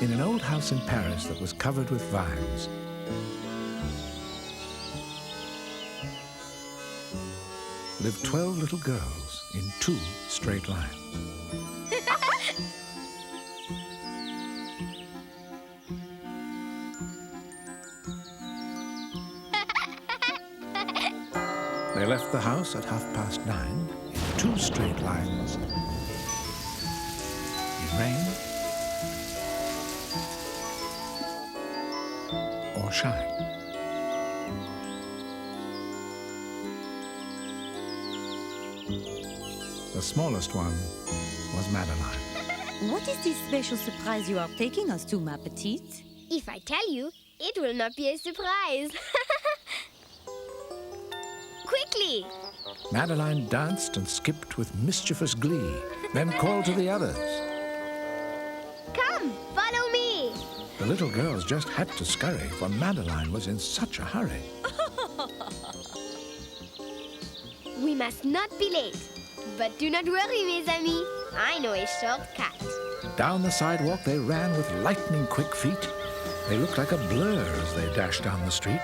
In an old house in Paris that was covered with vines, lived 12 little girls in 2 straight lines. They left the house at 9:30 in 2 straight lines. In rain or shine. The smallest one was Madeline. What is this special surprise you are taking us to, ma petite? If I tell you, it will not be a surprise. Quickly! Madeline danced and skipped with mischievous glee, then called to the others. Come, follow me! The little girls just had to scurry, for Madeline was in such a hurry. We must not be late. But do not worry, mes amis. I know a shortcut. Down the sidewalk they ran with lightning-quick feet. They looked like a blur as they dashed down the street.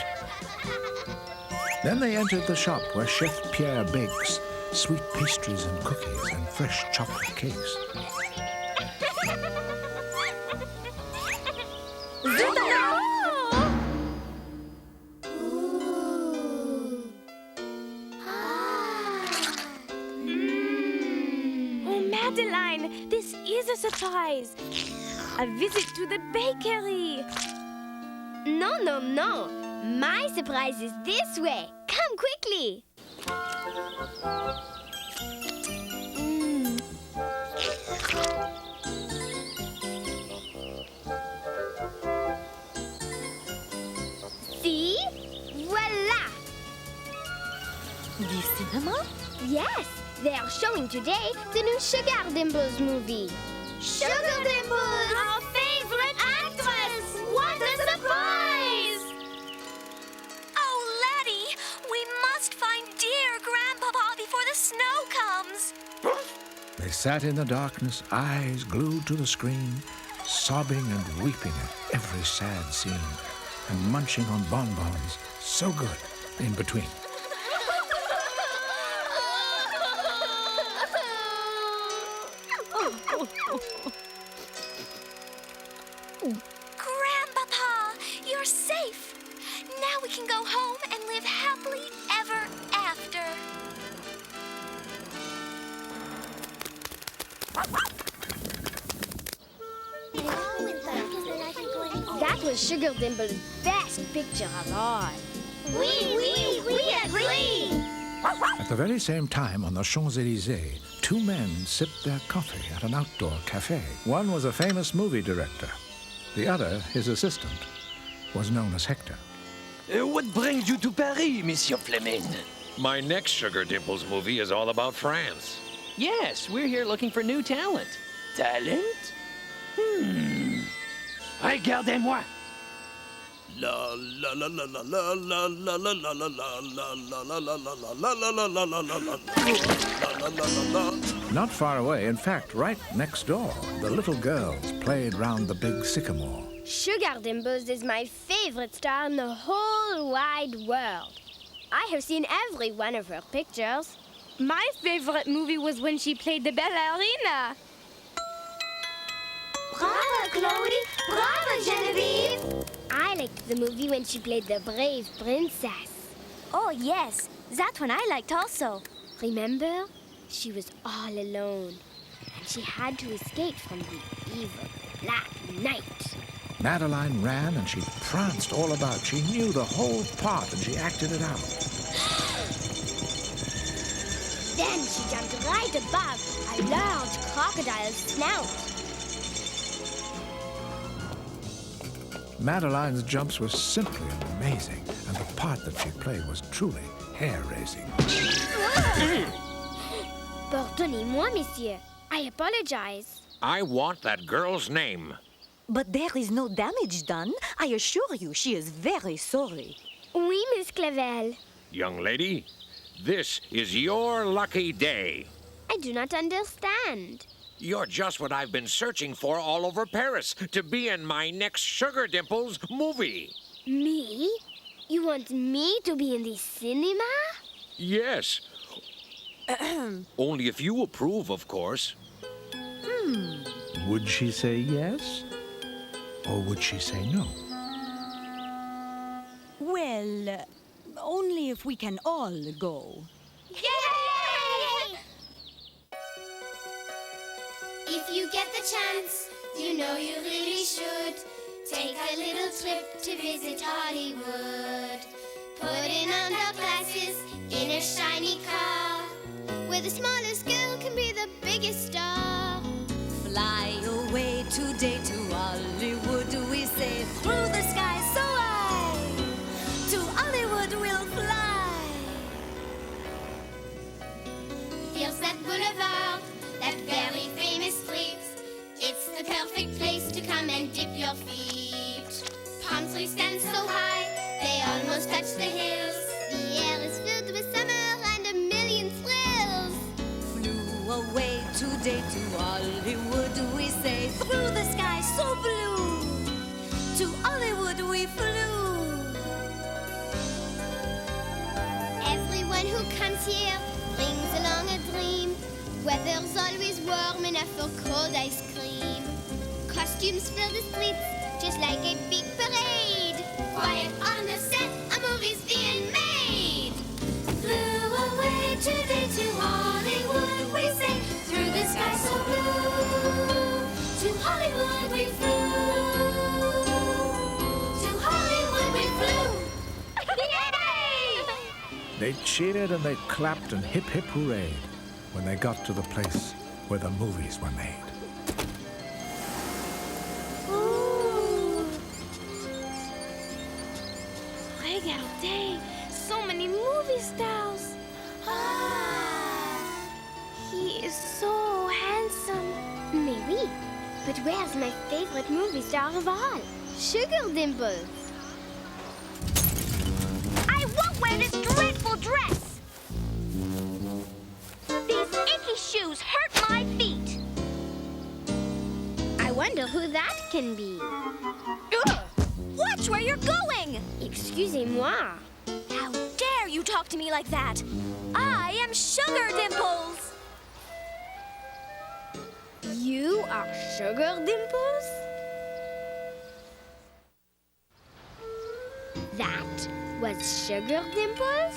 Then they entered the shop where Chef Pierre bakes sweet pastries and cookies and fresh chocolate cakes. Madeline, this is a surprise. A visit to the bakery. No, no, no. My surprise is this way. Come quickly. See? Voila! The cinema? Yes. They are showing today the new Sugar Dimples movie. Sugar Dimples! Our favorite actress! What a surprise! Oh, Letty, we must find dear Grandpapa before the snow comes. They sat in the darkness, eyes glued to the screen, sobbing and weeping at every sad scene, and munching on bonbons so good in between. Grandpapa, you're safe. Now we can go home and live happily ever after. That was Sugar Dimples' best picture of all. We agree! At the very same time, on the Champs-Élysées, 2 men sipped their coffee at an outdoor cafe. One was a famous movie director. The other, his assistant, was known as Hector. What brings you to Paris, Monsieur Fleming? My next Sugar Dimples movie is all about France. Yes, we're here looking for new talent. Talent? Regardez-moi. La la la la la la la la la la la la la la la la. Not far away, in fact, right next door, the little girls played round the big sycamore. Sugar Dimples is my favorite star in the whole wide world. I have seen every one of her pictures. My favorite movie was when she played the ballerina. Bravo, Chloe! Bravo, Genevieve! I liked the movie when she played the brave princess. Oh, yes. That one I liked also. Remember? She was all alone, and she had to escape from the evil Black Knight. Madeline ran and she pranced all about. She knew the whole part and she acted it out. Then she jumped right above a large crocodile's snout. Madeline's jumps were simply amazing, and the part that she played was truly hair-raising. Pardonnez-moi, monsieur. I apologize. I want that girl's name. But there is no damage done. I assure you, she is very sorry. Oui, Miss Clavel. Young lady, this is your lucky day. I do not understand. You're just what I've been searching for all over Paris, to be in my next Sugar Dimples movie. Me? You want me to be in the cinema? Yes. Only if you approve, of course. Would she say yes? Or would she say no? Well, only if we can all go. Yay! If you get the chance, you know you really should take a little trip to visit Hollywood. Put in underglasses in a shiny car, where the smallest girl can be the biggest star. Fly away today to Hollywood, we say, through the sky so high. To Hollywood we'll fly. Feels that boulevard, that very famous street. It's the perfect place to come and dip your feet. Palm trees stand so high, they almost touch the hills. The air is filled with summer and a million thrills. Flew away today to Hollywood, we say, through the sky so blue. To Hollywood we flew. Everyone who comes here brings along a dream. Weather's always warm enough for cold ice cream. Costumes fill the streets just like a big parade. Quiet on the set, a movie's being made. Flew away today to Hollywood, we say, Through the sky so blue, to Hollywood we flew. To Hollywood we flew. Yay! They cheered and they clapped and hip hip hooray when they got to the place where the movies were made. Regardez, so many movie stars. He is so handsome. Mais oui, but where's my favorite movie star of all? Sugar Dimples. I won't wear this dreadful dress. These icky shoes hurt my feet. I wonder who that can be. Ugh! Watch where you're going! Excusez-moi. How dare you talk to me like that? I am Sugar Dimples! You are Sugar Dimples? That was Sugar Dimples?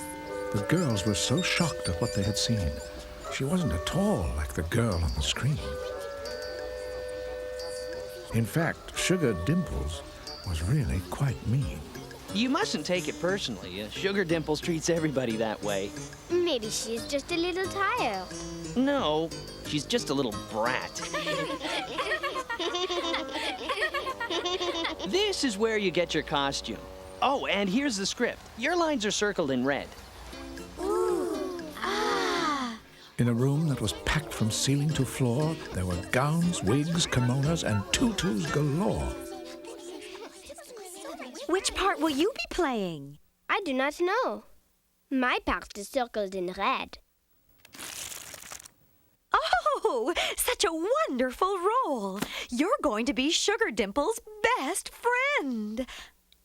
The girls were so shocked at what they had seen. She wasn't at all like the girl on the screen. In fact, Sugar Dimples was really quite mean. You mustn't take it personally. Sugar Dimples treats everybody that way. Maybe she's just a little tired. No, she's just a little brat. This is where you get your costume. Oh, and here's the script. Your lines are circled in red. In a room that was packed from ceiling to floor, there were gowns, wigs, kimonos, and tutus galore. Which part will you be playing? I do not know. My part is circled in red. Oh, such a wonderful role. You're going to be Sugar Dimples' best friend.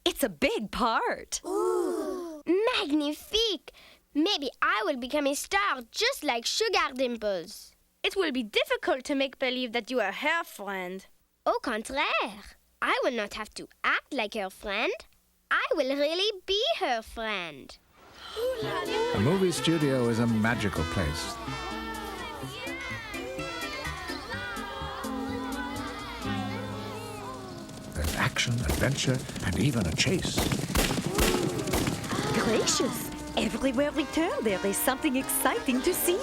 It's a big part. Ooh, magnifique! Maybe I will become a star just like Sugar Dimples. It will be difficult to make believe that you are her friend. Au contraire, I will not have to act like her friend. I will really be her friend. A movie studio is a magical place. There's action, adventure, and even a chase. Gracious! Everywhere we turn, there is something exciting to see.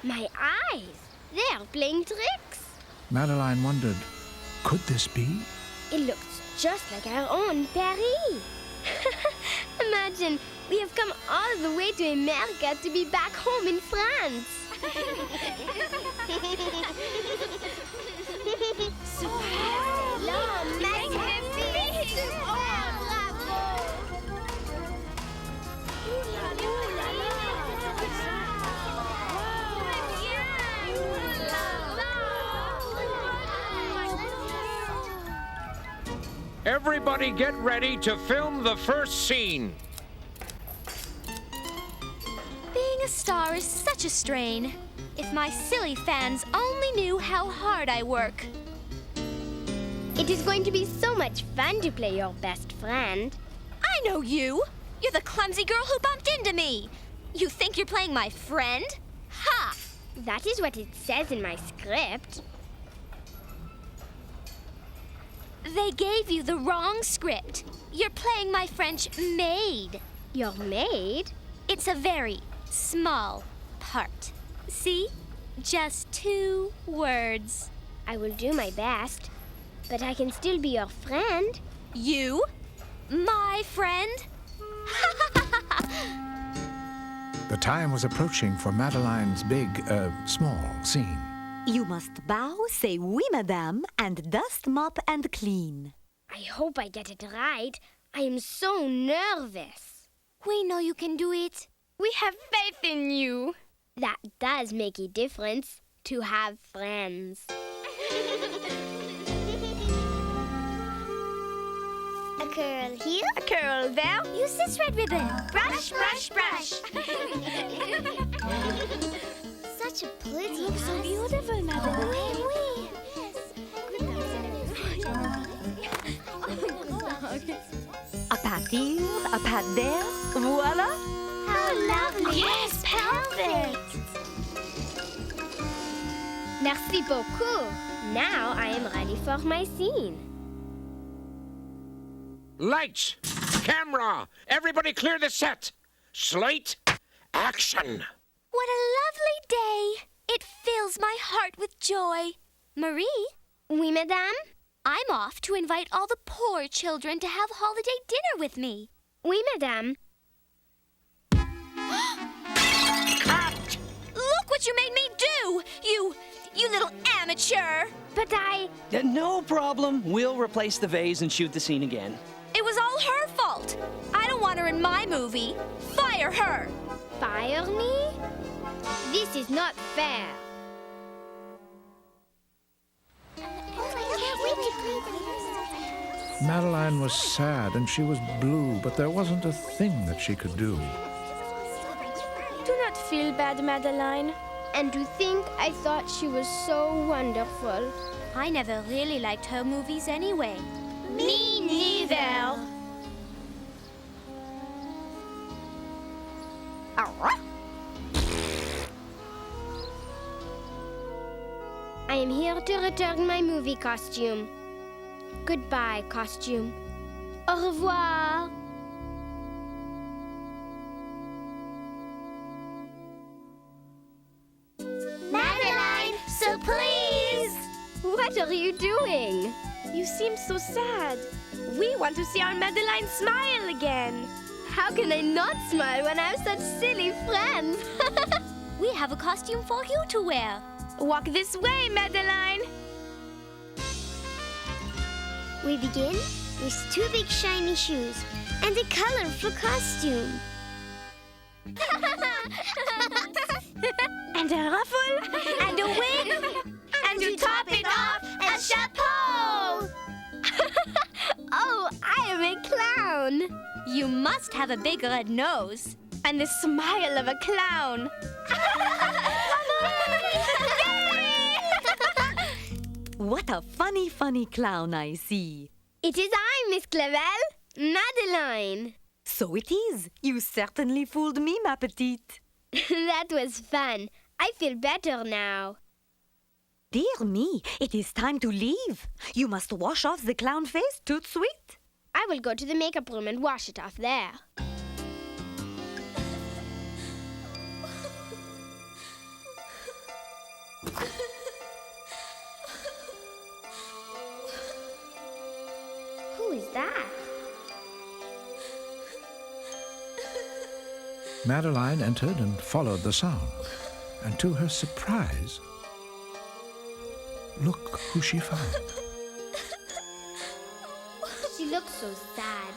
My eyes, they are playing tricks. Madeline wondered, could this be? It looks just like our own Paris. Imagine, we have come all the way to America to be back home in France. Everybody get ready to film the first scene. Being a star is such a strain. If my silly fans only knew how hard I work. It is going to be so much fun to play your best friend. I know you. You're the clumsy girl who bumped into me. You think you're playing my friend? Ha! That is what it says in my script. They gave you the wrong script. You're playing my French maid. Your maid? It's a very small part. See? Just 2 words. I will do my best, but I can still be your friend. You? My friend? The time was approaching for Madeline's big, small scene. You must bow, say oui, madame, and dust, mop, and clean. I hope I get it right. I am so nervous. We know you can do it. We have faith in you. That does make a difference, to have friends. A curl here, a curl there. Use this red ribbon. Brush, brush, brush. Such a pretty Looks so beautiful, Madeline. A pat here, a pat there, voila! How lovely. Yes, perfect. Merci beaucoup. Now I am ready for my scene. Lights! Camera! Everybody clear the set! Slate! Action! What a lovely day. It fills my heart with joy. Marie, Oui, madame? I'm off to invite all the poor children to have holiday dinner with me. Oui, madame. Cut! Look what you made me do! You little amateur! But No problem. We'll replace the vase and shoot the scene again. It was all her fault. I don't want her in my movie. Fire her! Fire me? This is not fair. Madeline was sad and she was blue, but there wasn't a thing that she could do. Do not feel bad, Madeline. And to think I thought she was so wonderful. I never really liked her movies anyway. Me neither. I am here to return my movie costume. Goodbye, costume. Au revoir. Madeline, so please! What are you doing? You seem so sad. We want to see our Madeline smile again. How can I not smile when I have such silly friends? We have a costume for you to wear. Walk this way, Madeline. We begin with 2 big shiny shoes and a colorful costume. And a ruffle. And a wig. And to top it off, a chapeau! Oh, I am a clown. You must have a big red nose. And the smile of a clown. What a funny, funny clown I see. It is I, Miss Clavel, Madeline. So it is. You certainly fooled me, ma petite. That was fun. I feel better now. Dear me, it is time to leave. You must wash off the clown face tout suite. I will go to the makeup room and wash it off there. Who is that? Madeline entered and followed the sound. And to her surprise, look who she found. She looks so sad.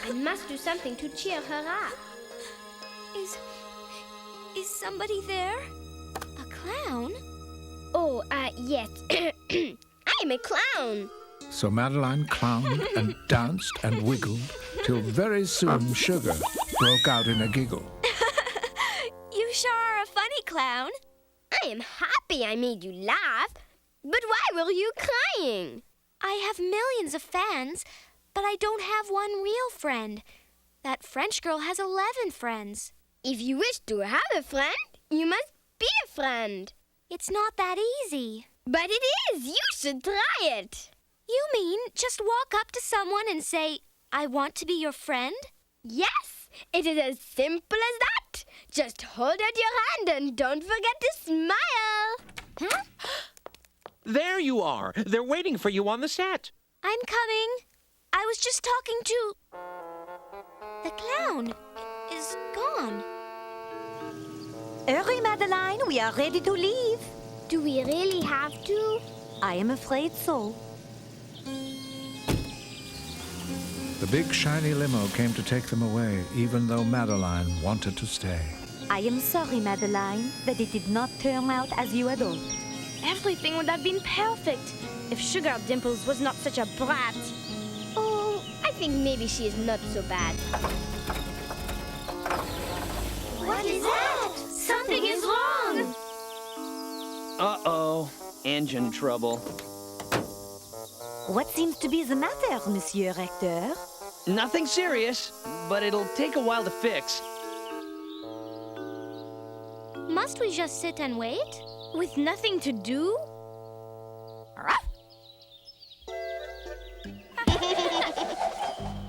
I must do something to cheer her up. Is somebody there? A clown? Oh, yes. I'm a clown. So Madeline clowned and danced and wiggled till very soon Sugar broke out in a giggle. You sure are a funny clown. I am happy I made you laugh. But why were you crying? I have millions of fans, but I don't have one real friend. That French girl has 11 friends. If you wish to have a friend, you must be a friend. It's not that easy. But it is. You should try it. You mean just walk up to someone and say, I want to be your friend? Yes, it is as simple as that. Just hold out your hand and don't forget to smile. Huh? There you are. They're waiting for you on the set. I'm coming. I was just talking to... The clown is gone. Hurry, Madeline, we are ready to leave. Do we really have to? I am afraid so. The big shiny limo came to take them away, even though Madeline wanted to stay. I am sorry, Madeline, that it did not turn out as you had hoped. Everything would have been perfect if Sugar Dimples was not such a brat. Oh, I think maybe she is not so bad. What is that? Something is wrong. Uh-oh. Engine trouble. What seems to be the matter, Monsieur Rector? Nothing serious, but it'll take a while to fix. Must we just sit and wait? With nothing to do?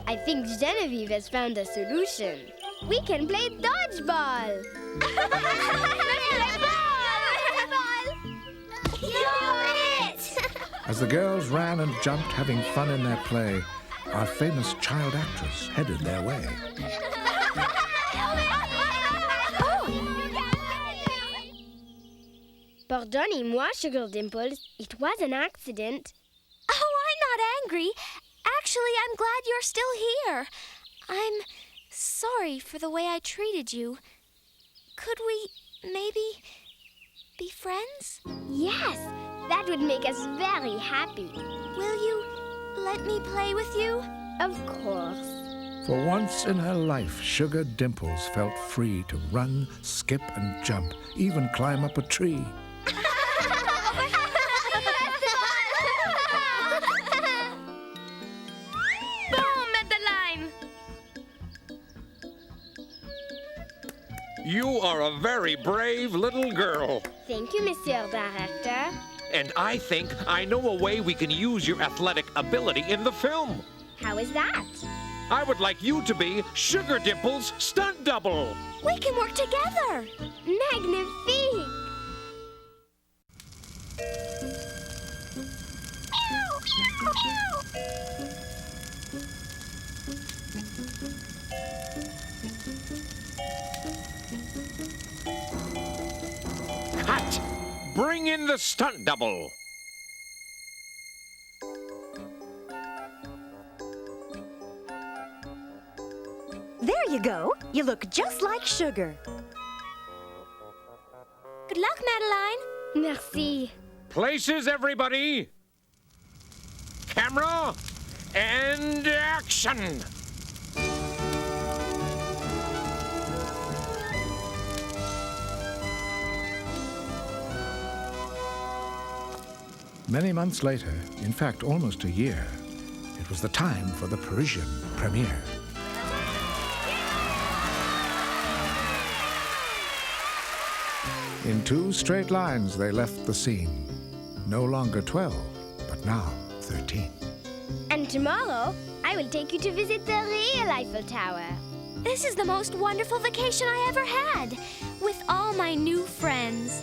I think Genevieve has found a solution. We can play dodgeball. As the girls ran and jumped, having fun in their play, our famous child actress headed their way. Pardonnez-moi, Sugar Dimples. It was an accident. Oh, I'm not angry. Actually, I'm glad you're still here. I'm sorry for the way I treated you. Could we maybe be friends? Yes, that would make us very happy. Will you let me play with you? Of course. For once in her life, Sugar Dimples felt free to run, skip, and jump, even climb up a tree. You are a very brave little girl. Thank you, Monsieur Director. And I think I know a way we can use your athletic ability in the film. How is that? I would like you to be Sugar Dimples' stunt double. We can work together. Magnifique! Cut! Bring in the stunt double. There you go. You look just like Sugar. Good luck, Madeline. Merci. Places, everybody. Camera and action. Many months later, in fact almost a year, it was the time for the Parisian premiere. In 2 straight lines, they left the scene. No longer 12, but now 13. And tomorrow, I will take you to visit the real Eiffel Tower. This is the most wonderful vacation I ever had, with all my new friends.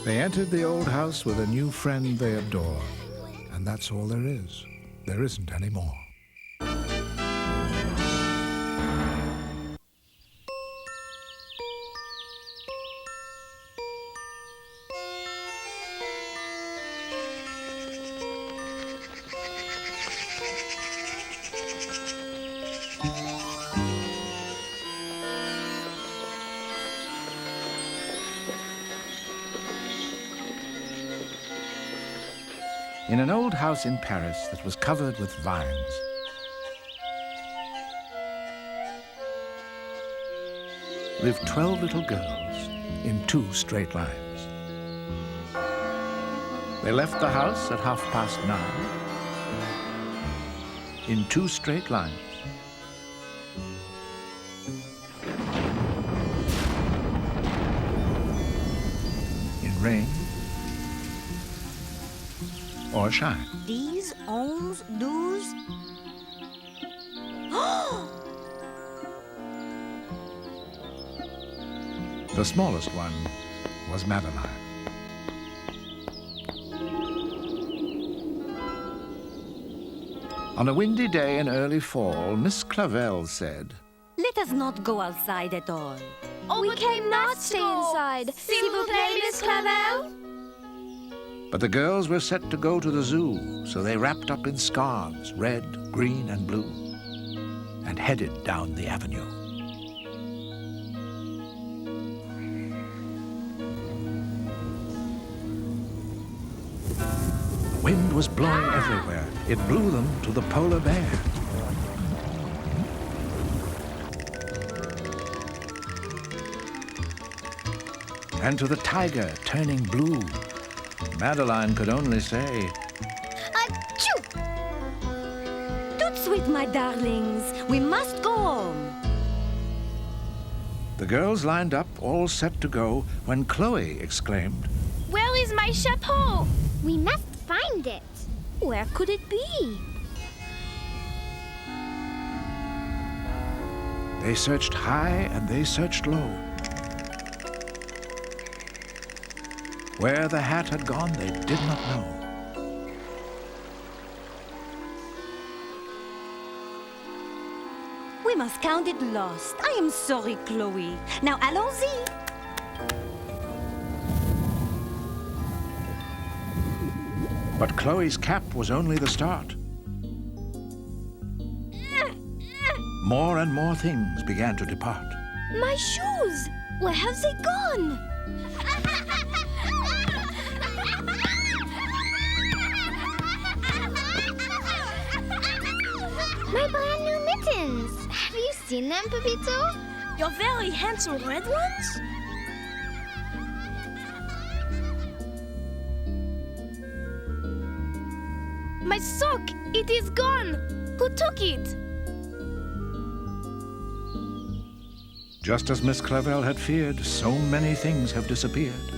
They entered the old house with a new friend they adore. And that's all there is. There isn't any more. In an old house in Paris that was covered with vines, lived 12 little girls in 2 straight lines. They left the house at 9:30 in 2 straight lines. In rain or shine. 10, 11, 12. The smallest one was Madeline. On a windy day in early fall, Miss Clavel said, Let us not go outside at all. Oh, we cannot stay inside. S'il vous plaît, Miss Clavel. but the girls were set to go to the zoo, so they wrapped up in scarves, red, green, and blue, and headed down the avenue. The wind was blowing everywhere. It blew them to the polar bear. And to the tiger turning blue. Madeline could only say, Achoo! Tout de suite, my darlings. We must go home. The girls lined up, all set to go, when Chloe exclaimed, Where is my chapeau? We must find it. Where could it be? They searched high and they searched low. Where the hat had gone, they did not know. We must count it lost. I am sorry, Chloe. Now, allons-y. But Chloe's cap was only the start. More and more things began to depart. My shoes! Where have they gone? My brand new mittens. Have you seen them, Pepito? Your very handsome red ones? My sock! It is gone! Who took it? Just as Miss Clavel had feared, so many things have disappeared.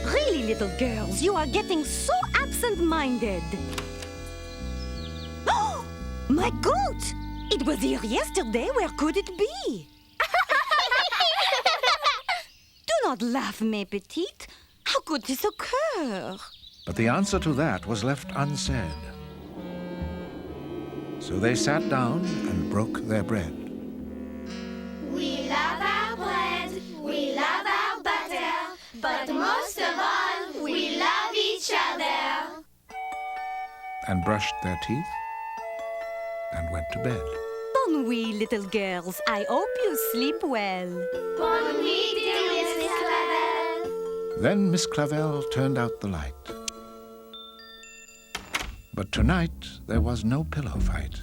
Really, little girls, you are getting so absent-minded. Oh, my goat! It was here yesterday. Where could it be? Do not laugh, mes petites. How could this occur? But the answer to that was left unsaid. So they sat down and broke their bread. We love our bread, we love our butter, but most of all, we love each other. And brushed their teeth and went to bed. Bonne nuit, little girls. I hope you sleep well. Bonne nuit, dear Miss Clavel. Then Miss Clavel turned out the light. But tonight there was no pillow fight,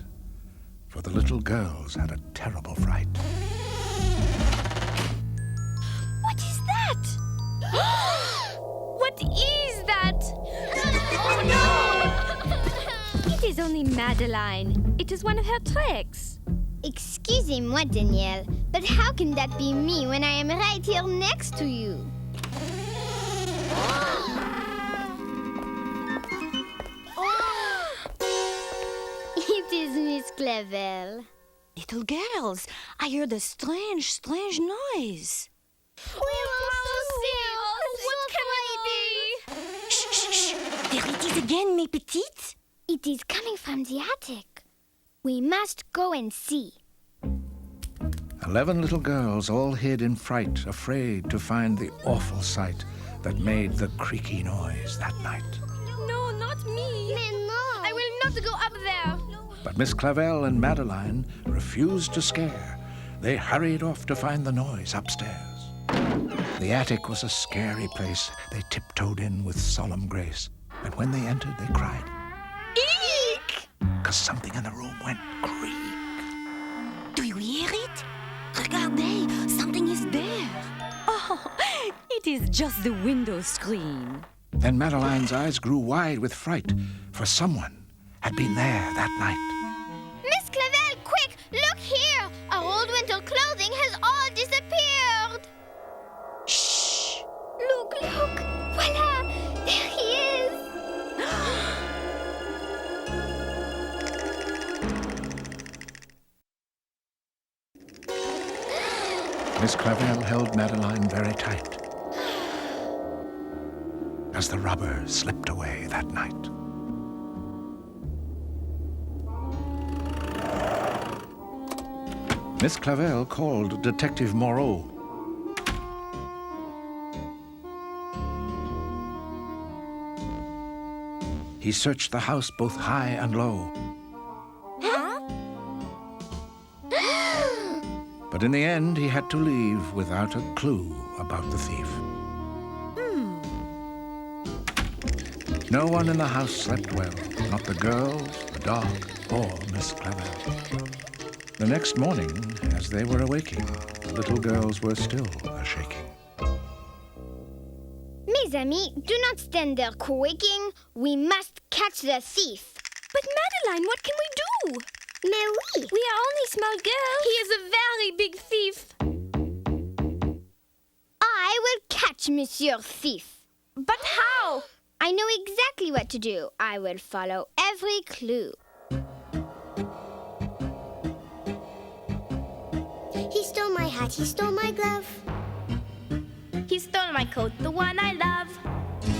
for the little girls had a terrible fright. What is that? What is that? Oh no! It is only Madeline. It is one of her tricks. Excusez-moi, Danielle, but how can that be me when I am right here next to you? It is Miss Clavel. Little girls, I heard a strange noise. What can it be? Shh, shh, shh. There it is again, mes petites. It is coming from the attic. We must go and see. 11 little girls all hid in fright, afraid to find the awful sight that made the creaky noise that night. No, not me. I will not go up there. But Miss Clavel and Madeline refused to scare. They hurried off to find the noise upstairs. The attic was a scary place. They tiptoed in with solemn grace. And when they entered, they cried, "Eek!" 'cause something in the room went creak. Do you hear it? Regardez, something is there. Oh, it is just the window screen. Then Madeline's eyes grew wide with fright, for someone had been there that night. Miss Clavel, quick, look here! Our old winter clothing has all disappeared! Shh! Look! Voila! There he is! Miss Clavel held Madeline very tight as the robber slipped away that night. Miss Clavel called Detective Moreau. He searched the house both high and low. But in the end, he had to leave without a clue about the thief. No one in the house slept well, not the girls, the dog, or Miss Clavel. The next morning, as they were awaking, the little girls were still a-shaking. Mes amis, do not stand there quaking. We must catch the thief. But Madeline, what can we do? Mais oui! We are only small girls. He is a very big thief. I will catch Monsieur Thief. But how? I know exactly what to do. I will follow every clue. He stole my hat, he stole my glove. He stole my coat, the one I love.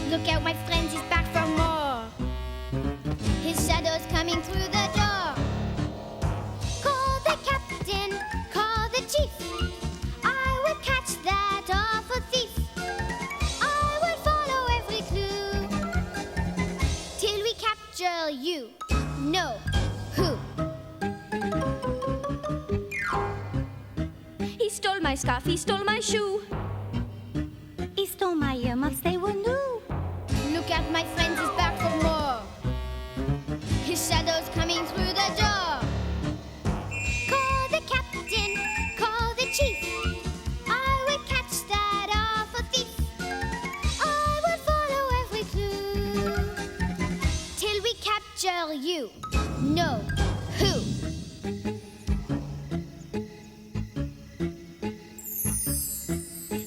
Look out, my friends, he's back for more. His shadow's coming through the door. Call the captain, call the chief. I will catch that awful thief. I will follow every clue till we capture you. Know who? He stole my scarf, he stole my shoe. He stole my earmuffs, they were new. Look out, my friends, he's back for more. His shadow's coming through the door. Call the captain, call the chief. I will catch that awful thief. I will follow every clue till we capture you. Know who?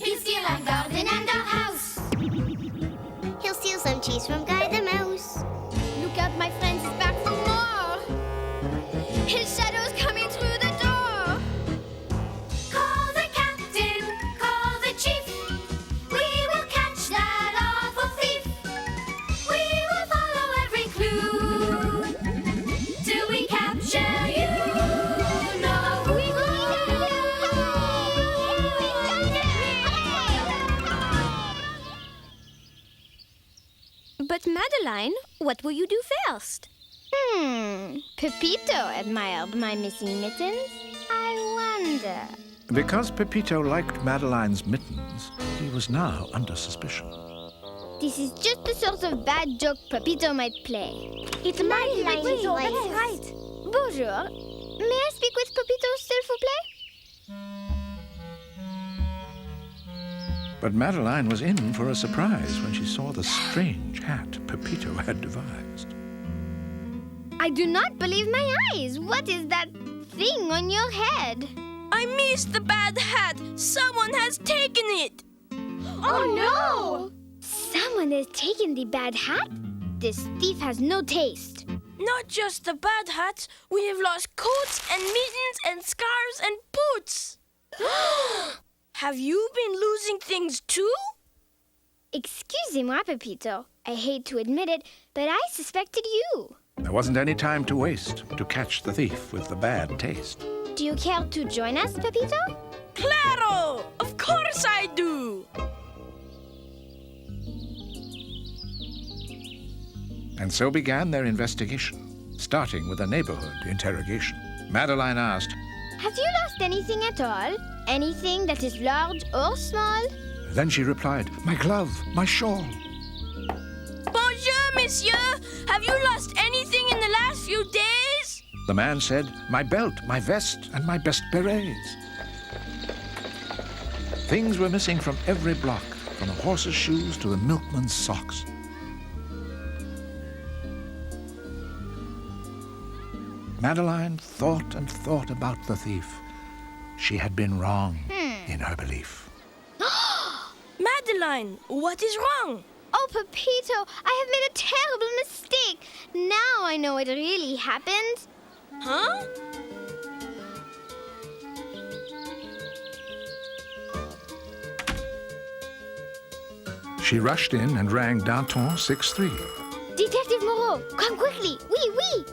He'll steal our garden and our house. He'll steal some cheese from Guy the Mouse. Look out, my friends, he's back for more. His shadow's coming through the door. Call the captain, call the chief. We will catch that awful thief. We will follow every clue till we capture you. Know who? But Madeline, what will you do first? Pepito admired my missing mittens. I wonder. Because Pepito liked Madeline's mittens, he was now under suspicion. This is just the sort of bad joke Pepito might play. It's Madeline, Madeline. that's right. Bonjour. May I speak with Pepito, s'il vous plaît? But Madeline was in for a surprise when she saw the strange hat Pepito had devised. I do not believe my eyes. What is that thing on your head? I missed the bad hat. Someone has taken it. Oh no! Someone has taken the bad hat? This thief has no taste. Not just the bad hats. We have lost coats and mittens and scarves and boots. Have you been losing things too? Excusez-moi, Pepito. I hate to admit it, but I suspected you. There wasn't any time to waste to catch the thief with the bad taste. Do you care to join us, Pepito? Claro! Of course I do! And so began their investigation, starting with a neighborhood interrogation. Madeline asked, Have you lost anything at all? Anything that is large or small? Then she replied, "My glove, my shawl." Bonjour, monsieur. Have you lost anything in the last few days? The man said, "My belt, my vest, and my best berets." Things were missing from every block, from the horse's shoes to the milkman's socks. Madeline thought and thought about the thief. She had been wrong in her belief. Madeline, what is wrong? Oh, Pepito, I have made a terrible mistake. Now I know what really happened. Huh? She rushed in and rang Danton 6-3. Detective Moreau, come quickly. Oui.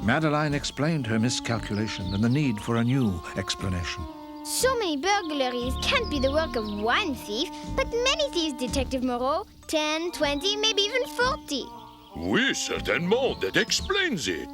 Madeline explained her miscalculation and the need for a new explanation. So many burglaries can't be the work of one thief, but many thieves, Detective Moreau. 10, 20, maybe even 40. Oui, certainement. That explains it.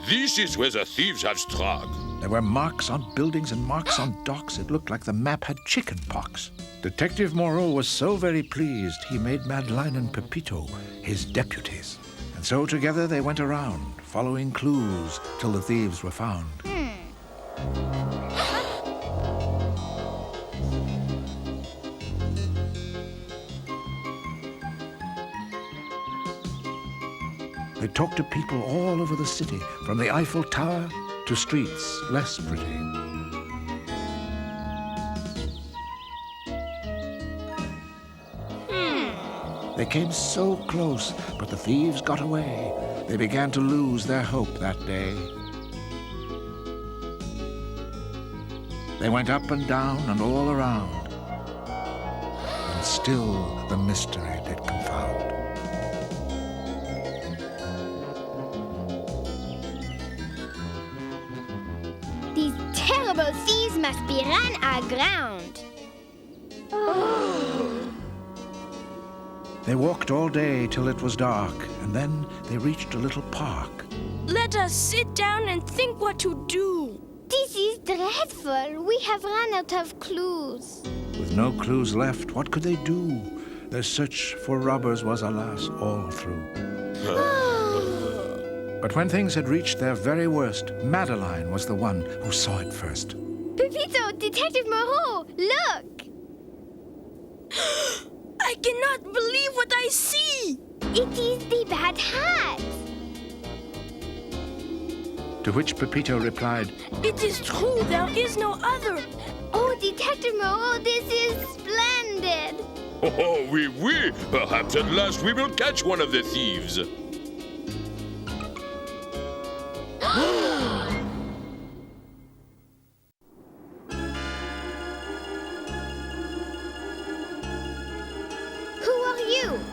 This is where the thieves have struck. There were marks on buildings and marks on docks. It looked like the map had chicken pox. Detective Moreau was so very pleased, he made Madeline and Pepito his deputies. And so together they went around, following clues till the thieves were found. They talked to people all over the city, from the Eiffel Tower to streets less pretty. They came so close, but the thieves got away. They began to lose their hope that day. They went up and down and all around, and still the mystery did confound. These terrible thieves must be run aground. They walked all day till it was dark, and then they reached a little park. Let us sit down and think what to do. This is dreadful. We have run out of clues. With no clues left, what could they do? Their search for robbers was, alas, all through. But when things had reached their very worst, Madeline was the one who saw it first. Pepito, Detective Moreau, look! I cannot believe what I see. It is the bad hat. To which Pepito replied, It is true, there is no other. Oh, Detective Moreau, this is splendid. Oh, oui, oui. Perhaps at last we will catch one of the thieves.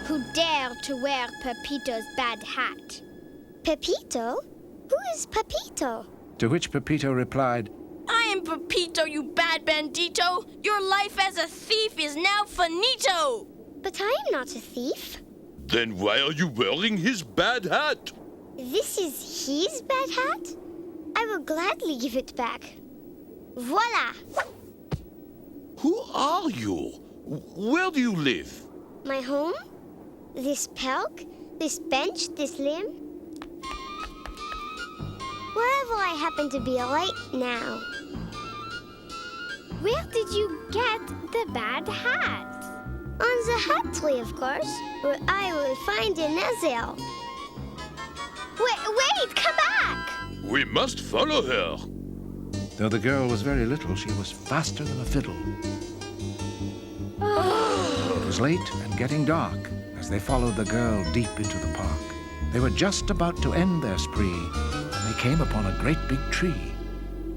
Who dared to wear Pepito's bad hat? Pepito? Who is Pepito? to which Pepito replied, I am Pepito, you bad bandito. Your life as a thief is now finito. But I am not a thief. Then why are you wearing his bad hat? This is his bad hat? I will gladly give it back. Voila! Who are you? Where do you live? My home? This pelk? This bench? This limb? Wherever I happen to be right now. Where did you get the bad hat? On the hat tree, of course, where I will find a Nazel. Wait, come back! We must follow her. Though the girl was very little, she was faster than a fiddle. It was late and getting dark as they followed the girl deep into the park. They were just about to end their spree when they came upon a great big tree.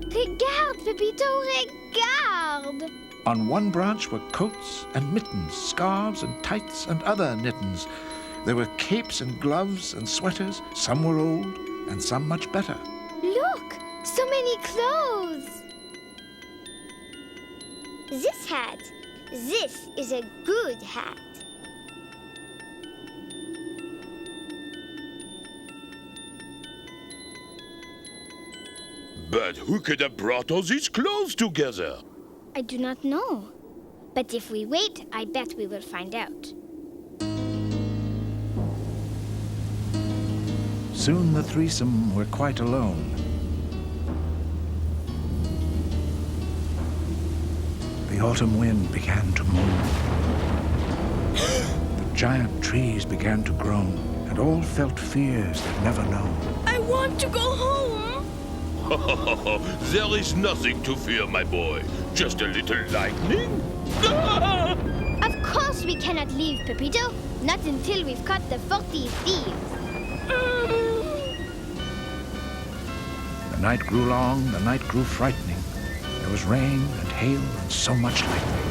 Regarde, Pepito, regarde! On one branch were coats and mittens, scarves and tights and other knittens. There were capes and gloves and sweaters. Some were old and some much better. Look, so many clothes. This hat, this is a good hat. But who could have brought all these clothes together? I do not know. But if we wait, I bet we will find out. Soon the threesome were quite alone. The autumn wind began to moan. The giant trees began to groan, and all felt fears they'd never known. I want to go home. There is nothing to fear, my boy. Just a little lightning. Of course we cannot leave, Pepito. Not until we've caught the 40 thieves. The night grew long, the night grew frightening. There was rain and hail and so much lightning.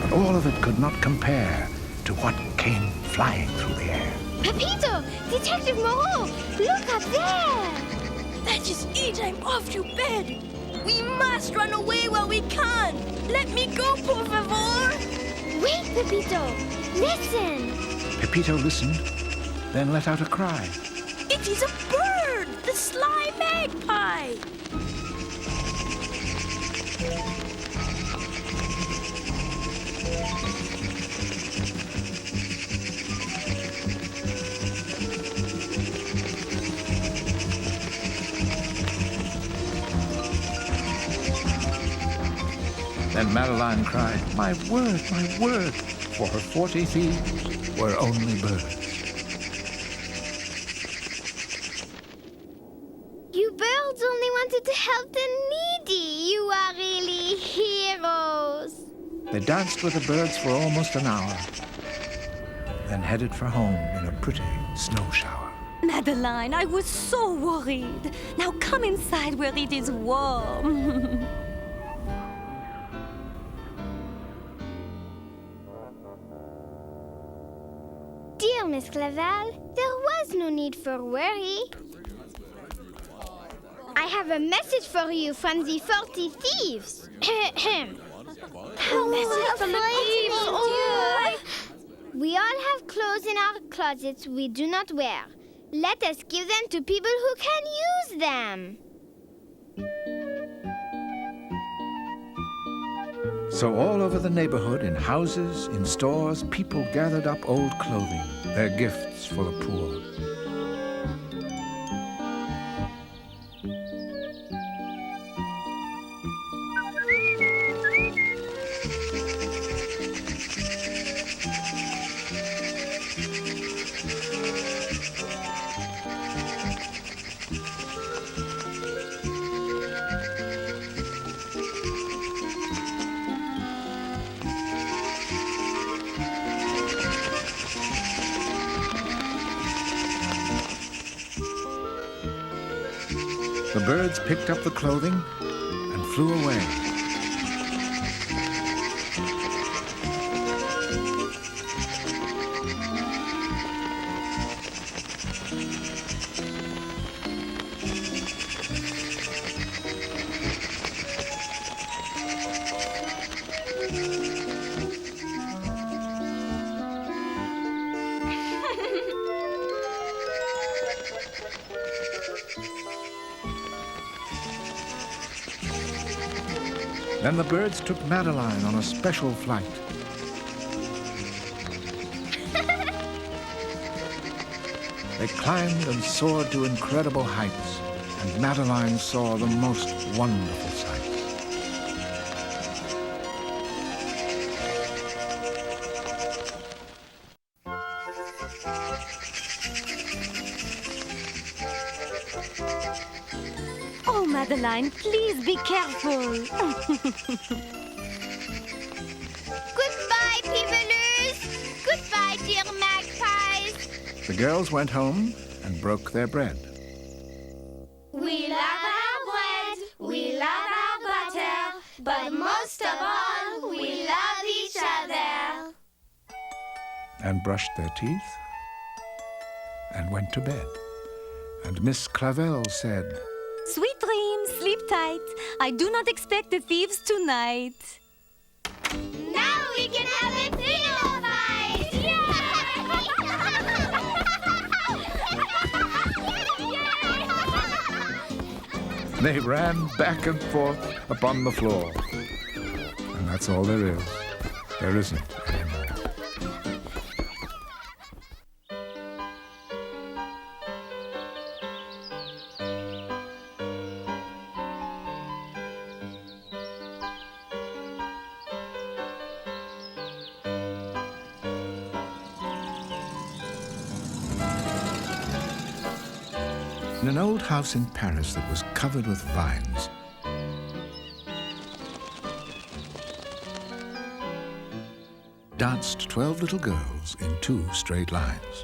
But all of it could not compare to what came flying through the air. Pepito! Detective Moreau! Look up there! That is it. I'm off to bed. We must run away while we can. Let me go, por favor. Wait, Pepito! Listen! Pepito listened, then let out a cry. It is a bird, the sly magpie. Then Madeline cried, my word, for her 40 thieves were only birds. You birds only wanted to help the needy. You are really heroes. They danced with the birds for almost an hour, then headed for home in a pretty snow shower. Madeline, I was so worried. Now come inside where it is warm. Dear Miss Clavel, there was no need for worry. I have a message for you from the 40 thieves. Message from the thieves. Oh, We all have clothes in our closets we do not wear. Let us give them to people who can use them. So all over the neighborhood, in houses, in stores, people gathered up old clothing, their gifts for the poor. The birds picked up the clothing and flew away. Then the birds took Madeline on a special flight. They climbed and soared to incredible heights, and Madeline saw the most wonderful sights. Oh, Madeline, please be careful. Goodbye, peebaloo. Goodbye, dear magpies. The girls went home and broke their bread. We love our bread, we love our butter, but most of all, we love each other. And brushed their teeth and went to bed. And Miss Clavel said, Sweet dreams, sleep tight. I do not expect the thieves tonight. Now we can have a pillow fight! They ran back and forth upon the floor. And that's all there is. There isn't anymore. In an old house in Paris that was covered with vines, danced 12 little girls in 2 straight lines.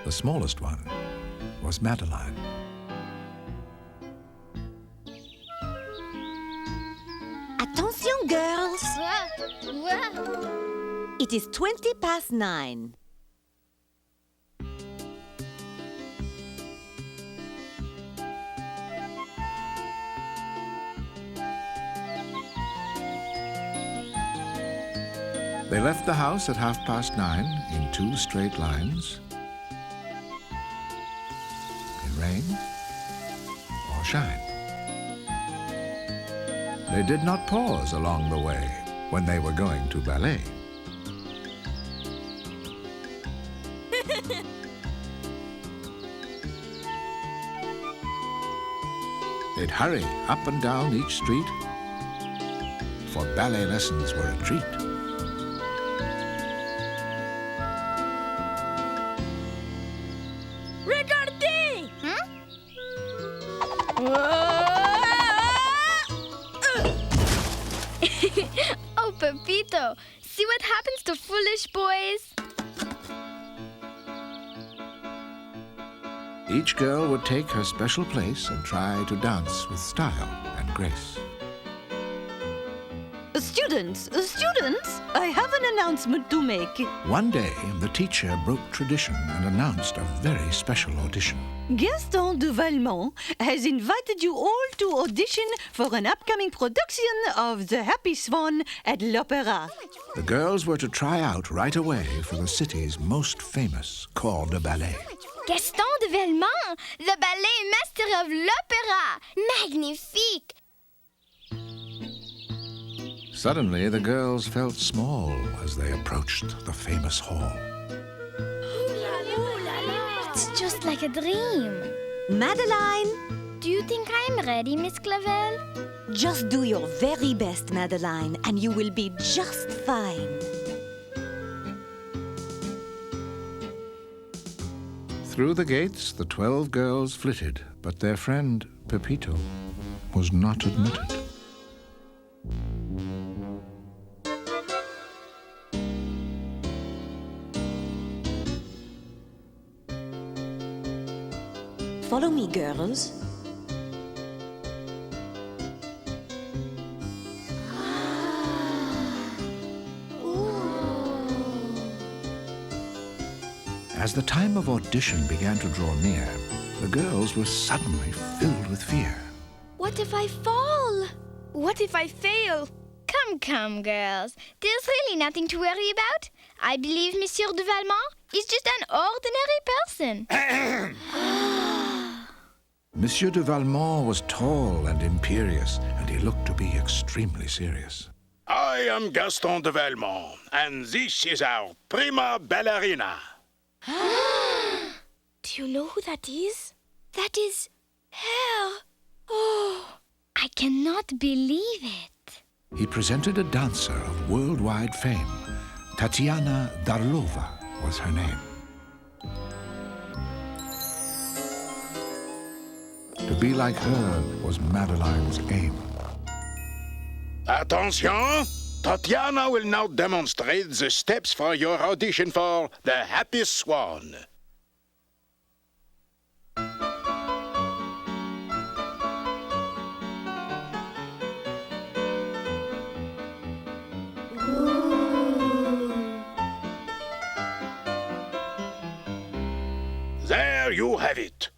The smallest one was Madeline. Attention, girls! It is 9:20. They left the house at 9:30 in 2 straight lines, in rain or shine. They did not pause along the way when they were going to ballet. They'd hurry up and down each street, for ballet lessons were a treat. Regardez! Oh, Pepito, see what happens to foolish boys? Each girl would take her special place and try to dance with style and grace. Students, I have an announcement to make. One day, the teacher broke tradition and announced a very special audition. Gaston de Valmont has invited you all to audition for an upcoming production of The Happy Swan at l'Opéra. The girls were to try out right away for the city's most famous corps de ballet. Gaston de Valmont, the ballet master of l'opéra. Magnifique! Suddenly, the girls felt small as they approached the famous hall. It's just like a dream. Madeline, Do you think I'm ready, Miss Clavel? just do your very best, Madeline, and you will be just fine. Through the gates, the 12 girls flitted, but their friend, Pepito, was not admitted. Follow me, girls. As the time of audition began to draw near, the girls were suddenly filled with fear. What if I fall? What if I fail? Come, girls. There's really nothing to worry about. I believe Monsieur de Valmont is just an ordinary person. Monsieur de Valmont was tall and imperious, and he looked to be extremely serious. I am Gaston de Valmont, and this is our prima ballerina. Do you know who that is? That is her. Oh, I cannot believe it. He presented a dancer of worldwide fame. Tatiana Darlova was her name. To be like her was Madeline's aim. Attention! Tatiana will now demonstrate the steps for your audition for The Happy Swan. There you have it.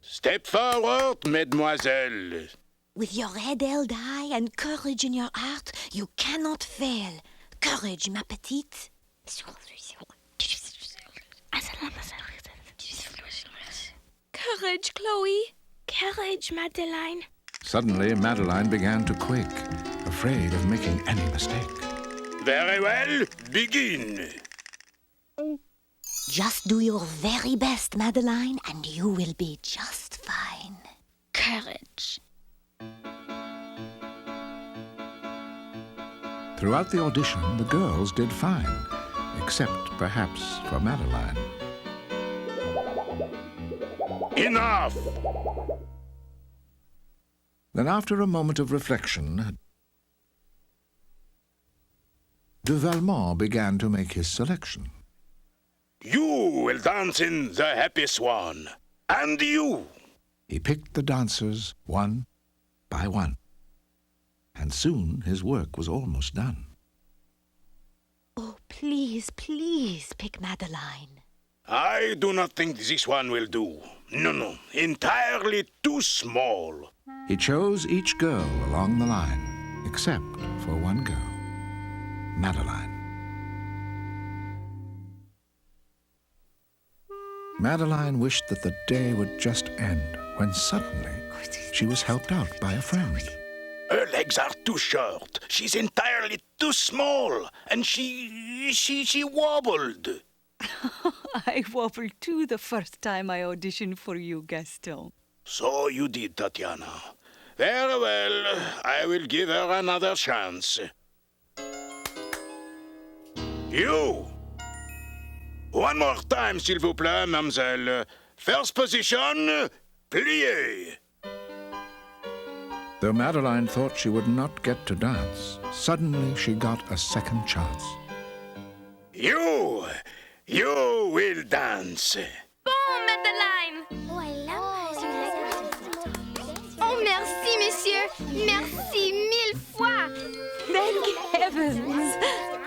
Step forward, mademoiselle. With your head held high and courage in your heart, you cannot fail. Courage, ma petite. Courage, Chloe. Courage, Madeline. Suddenly, Madeline began to quake, afraid of making any mistake. Very well, begin. Just do your very best, Madeline, and you will be just fine. Courage. Throughout the audition, the girls did fine, except perhaps for Madeline. Enough! Then, after a moment of reflection, de Valmont began to make his selection. You will dance in the Happy Swan. And you. He picked the dancers one by one, and soon his work was almost done. Oh, please, please pick Madeline. I do not think this one will do. No, entirely too small. He chose each girl along the line, except for one girl, Madeline. Madeline wished that the day would just end, when suddenly she was helped out by a friend. Her legs are too short. She's entirely too small. And she wobbled. I wobbled too the first time I auditioned for you, Gaston. So you did, Tatiana. Very well. I will give her another chance. You! One more time, s'il vous plaît, mademoiselle. First position, plié. Though Madeline thought she would not get to dance, suddenly she got a second chance. You will dance. Bon, Madeline. Oh, I love it. Oh, merci, monsieur. Merci mille fois. Thank heavens!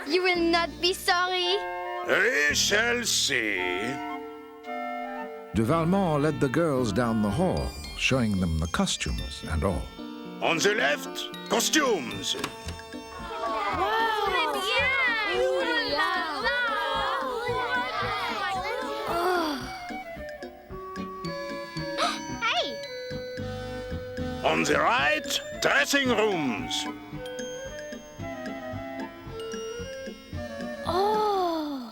You will not be sorry. We shall see. De Valmont led the girls down the hall, showing them the costumes and all. On the left, costumes. Hey! On the right, dressing rooms. Oh.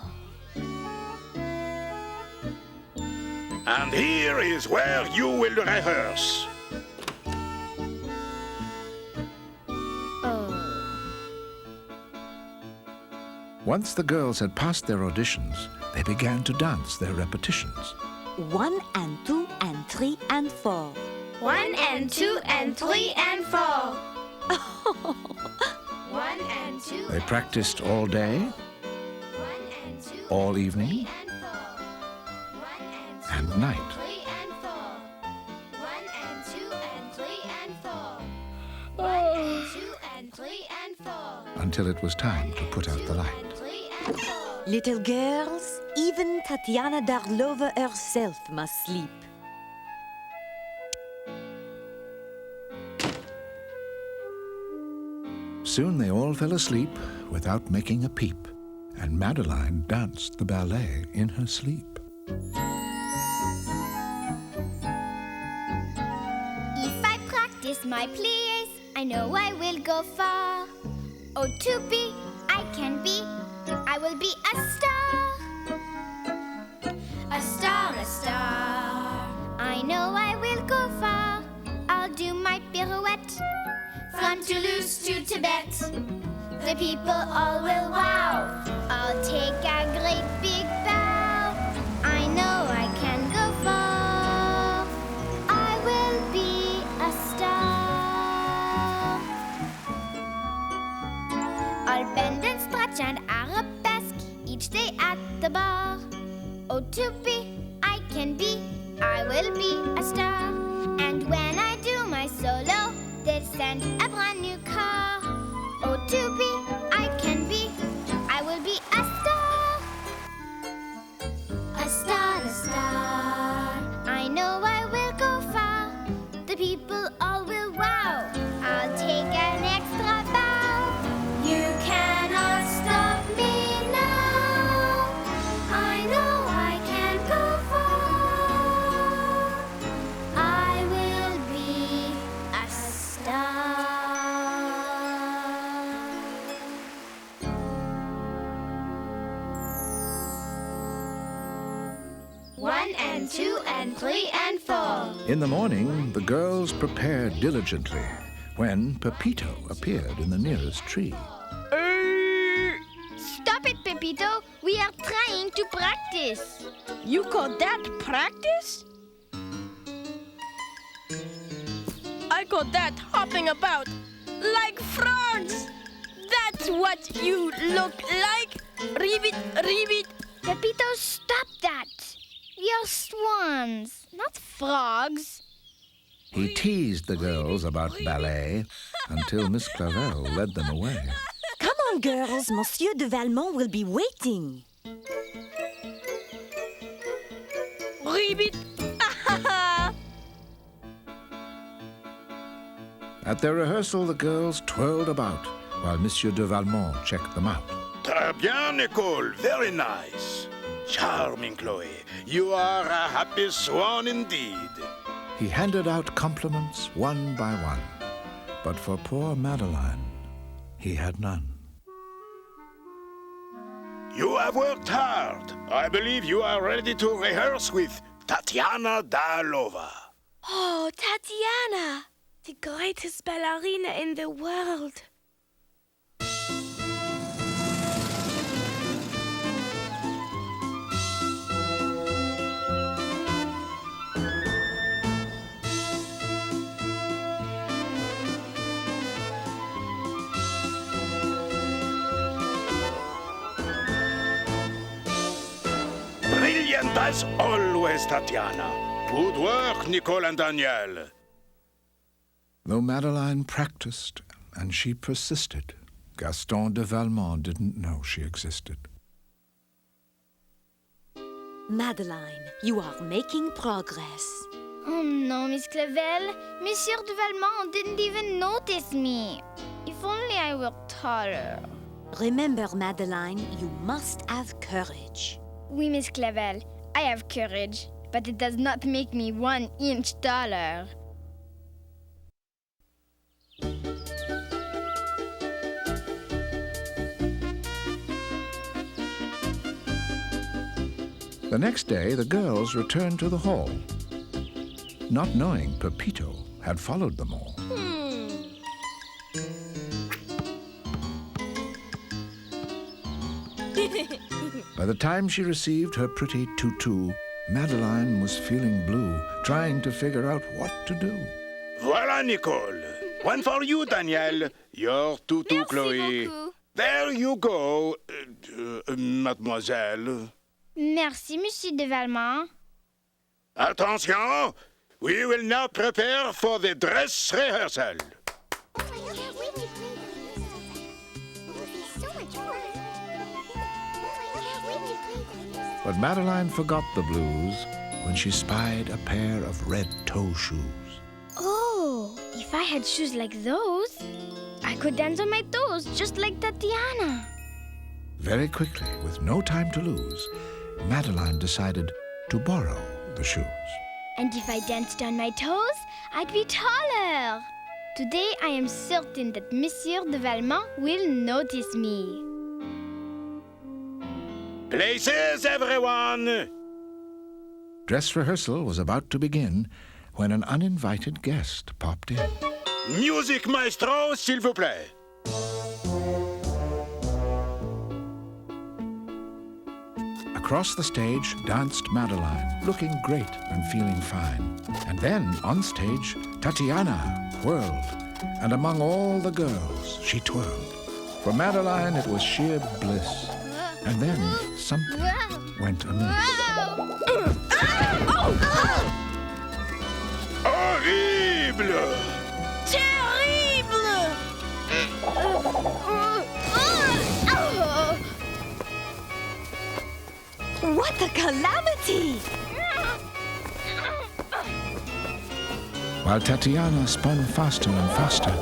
And here is where you will rehearse. Once the girls had passed their auditions, they began to dance their repetitions. 1 and 2 and 3 and 4. 1 and 2 and 3 and 4. 1 and 2. They practiced all day, 1 and 2. all evening, 3 and 4. 1 and 2. and night. 3 and 4. 1 and 2 and 3 and 4. 1 and 2 and 3 and 4. Until it was time to put out the light. Little girls, even Tatiana Darlova herself must sleep. Soon they all fell asleep without making a peep, and Madeline danced the ballet in her sleep. If I practice my pliés, I know I will go far. Oh, to be, I can be, I will be a star. A star, a star. I know I will go far. I'll do my pirouette from Toulouse to Tibet. The people all will wow. I'll take a great big bow. I know I can go far. I will be a star. I'll bend and stretch and arabesque each day at the bar. Oh, to be, I can be, I will be a star. And when I do my solo, they'll send a brand new car. Oh, to be, I can be, I will be a star. A star, a star. I know I will go far. The people all will wow. I'll take an extra bow. You cannot stop me now. I know I can go far. and 2 and 3 and 4. In the morning, the girls prepared diligently when Pepito appeared in the nearest tree. Stop it, Pepito. We are trying to practice. You call that practice? I call that hopping about like frogs. That's what you look like. Ribbit, ribbit. Pepito, stop that. We are swans, not frogs. He teased the girls about ballet until Miss Clavel led them away. Come on, girls. Monsieur de Valmont will be waiting. Ribbit. At their rehearsal, the girls twirled about while Monsieur de Valmont checked them out. Très bien, Nicole. Very nice. Charming, Chloe. You are a happy swan indeed. He handed out compliments one by one, but for poor Madeline, he had none. You have worked hard. I believe you are ready to rehearse with Tatiana Dalova. Oh, Tatiana, the greatest ballerina in the world. Brilliant as always, Tatiana. Good work, Nicole and Danielle. Though Madeline practiced and she persisted, Gaston de Valmont didn't know she existed. Madeline, you are making progress. Oh no, Miss Clavel. Monsieur de Valmont didn't even notice me. If only I were taller. Remember, Madeline, you must have courage. Oui, Miss Clavel. I have courage, but it does not make me 1 inch taller. The next day, the girls returned to the hall, not knowing Pepito had followed them all. By the time she received her pretty tutu, Madeline was feeling blue, trying to figure out what to do. Voilà, Nicole. One for you, Danielle. Your tutu, Merci Chloe. beaucoup. There you go, mademoiselle. Merci, Monsieur de Valmont. Attention, we will now prepare for the dress rehearsal. But Madeline forgot the blues when she spied a pair of red toe shoes. Oh, if I had shoes like those, I could dance on my toes just like Tatiana. Very quickly, with no time to lose, Madeline decided to borrow the shoes. And if I danced on my toes, I'd be taller. Today I am certain that Monsieur de Valmont will notice me. Places, everyone! Dress rehearsal was about to begin when an uninvited guest popped in. Music maestro, s'il vous plaît. Across the stage danced Madeline, looking great and feeling fine. And then, on stage, Tatiana whirled, and among all the girls, she twirled. For Madeline, it was sheer bliss. And then something went amiss. Horrible! Terrible! What a calamity! While Tatiana spun faster and faster,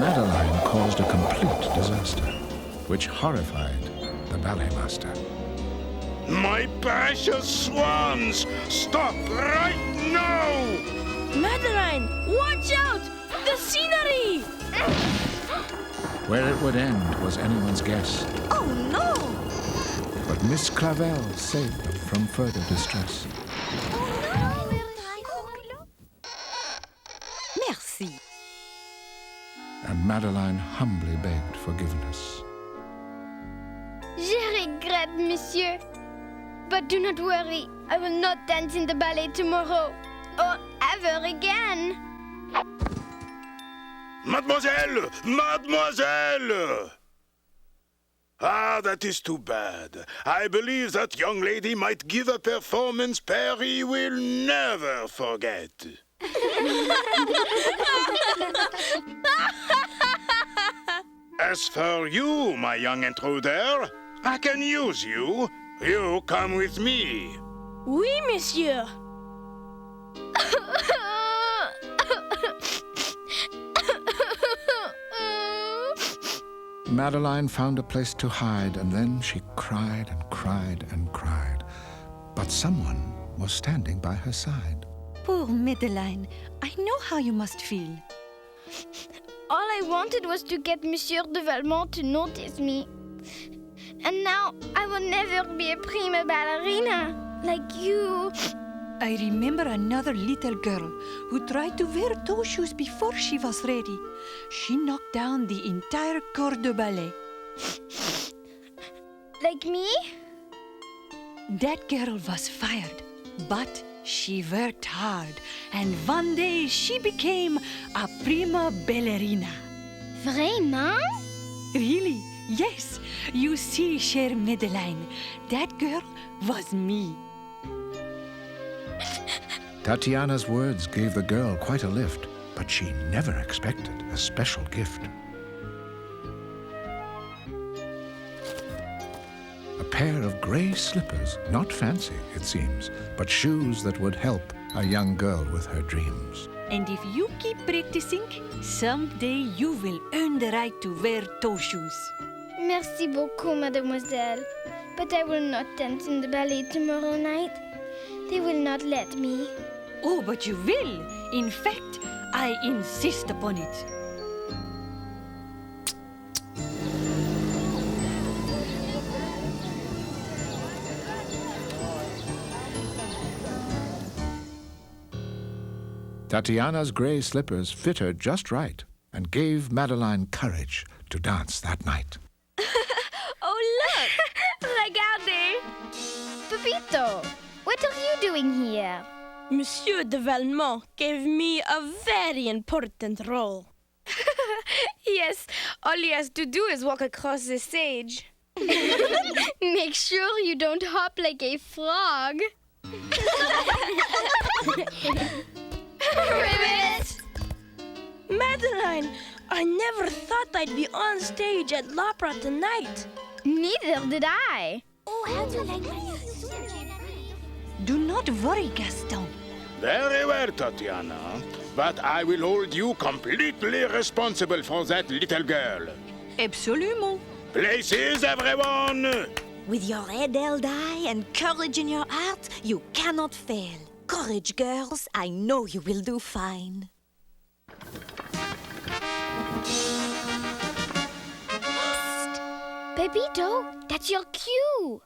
Madeline caused a complete disaster, which horrified the ballet master. My precious swans, stop right now! Madeline, watch out! The scenery! Where it would end was anyone's guess, Oh no! but Miss Clavel saved them from further distress. Oh Madeline humbly begged forgiveness. Je regrette, monsieur. But do not worry, I will not dance in the ballet tomorrow, or ever again. Mademoiselle! Mademoiselle! Ah, that is too bad. I believe that young lady might give a performance Perry will never forget. As for you, my young intruder, I can use you. You come with me. Oui, monsieur. Madeline found a place to hide, and then she cried and cried and cried. But someone was standing by her side. Poor Madeline, I know how you must feel. All I wanted was to get Monsieur de Valmont to notice me. And now I will never be a prima ballerina like you. I remember another little girl who tried to wear toe shoes before she was ready. She knocked down the entire corps de ballet. Like me? That girl was fired, but she worked hard, and one day she became a prima ballerina. Vraiment? Really? Yes. You see, chère Madeline, that girl was me. Tatiana's words gave the girl quite a lift, but she never expected a special gift. A pair of gray slippers, not fancy, it seems, but shoes that would help a young girl with her dreams. And if you keep practicing, someday you will earn the right to wear toe shoes. Merci beaucoup, mademoiselle. But I will not dance in the ballet tomorrow night. They will not let me. Oh, but you will. In fact, I insist upon it. Tatiana's gray slippers fit her just right and gave Madeline courage to dance that night. Oh, look! Regardez! Pepito, what are you doing here? Monsieur de Valmont gave me a very important role. Yes, all he has to do is walk across the stage. Make sure you don't hop like a frog. Ribbit! Madeline, I never thought I'd be on stage at l'opera tonight. Neither did I. Do not worry, Gaston. Very well, Tatiana. But I will hold you completely responsible for that little girl. Absolument. Places, everyone! With your head held high and courage in your heart, you cannot fail. Courage, girls. I know you will do fine. Psst! Pepito, that's your cue.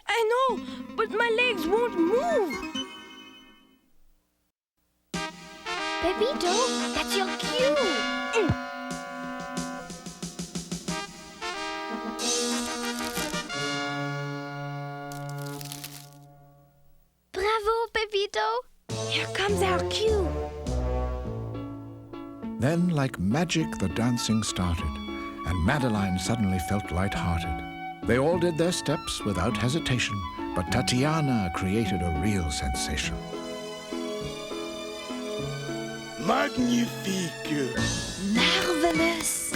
I know, but my legs won't move. Pepito, that's your cue. Bravo, Pepito. Here comes our cue. Then, like magic, the dancing started, and Madeline suddenly felt lighthearted. They all did their steps without hesitation, but Tatiana created a real sensation. Magnifique! Marvelous!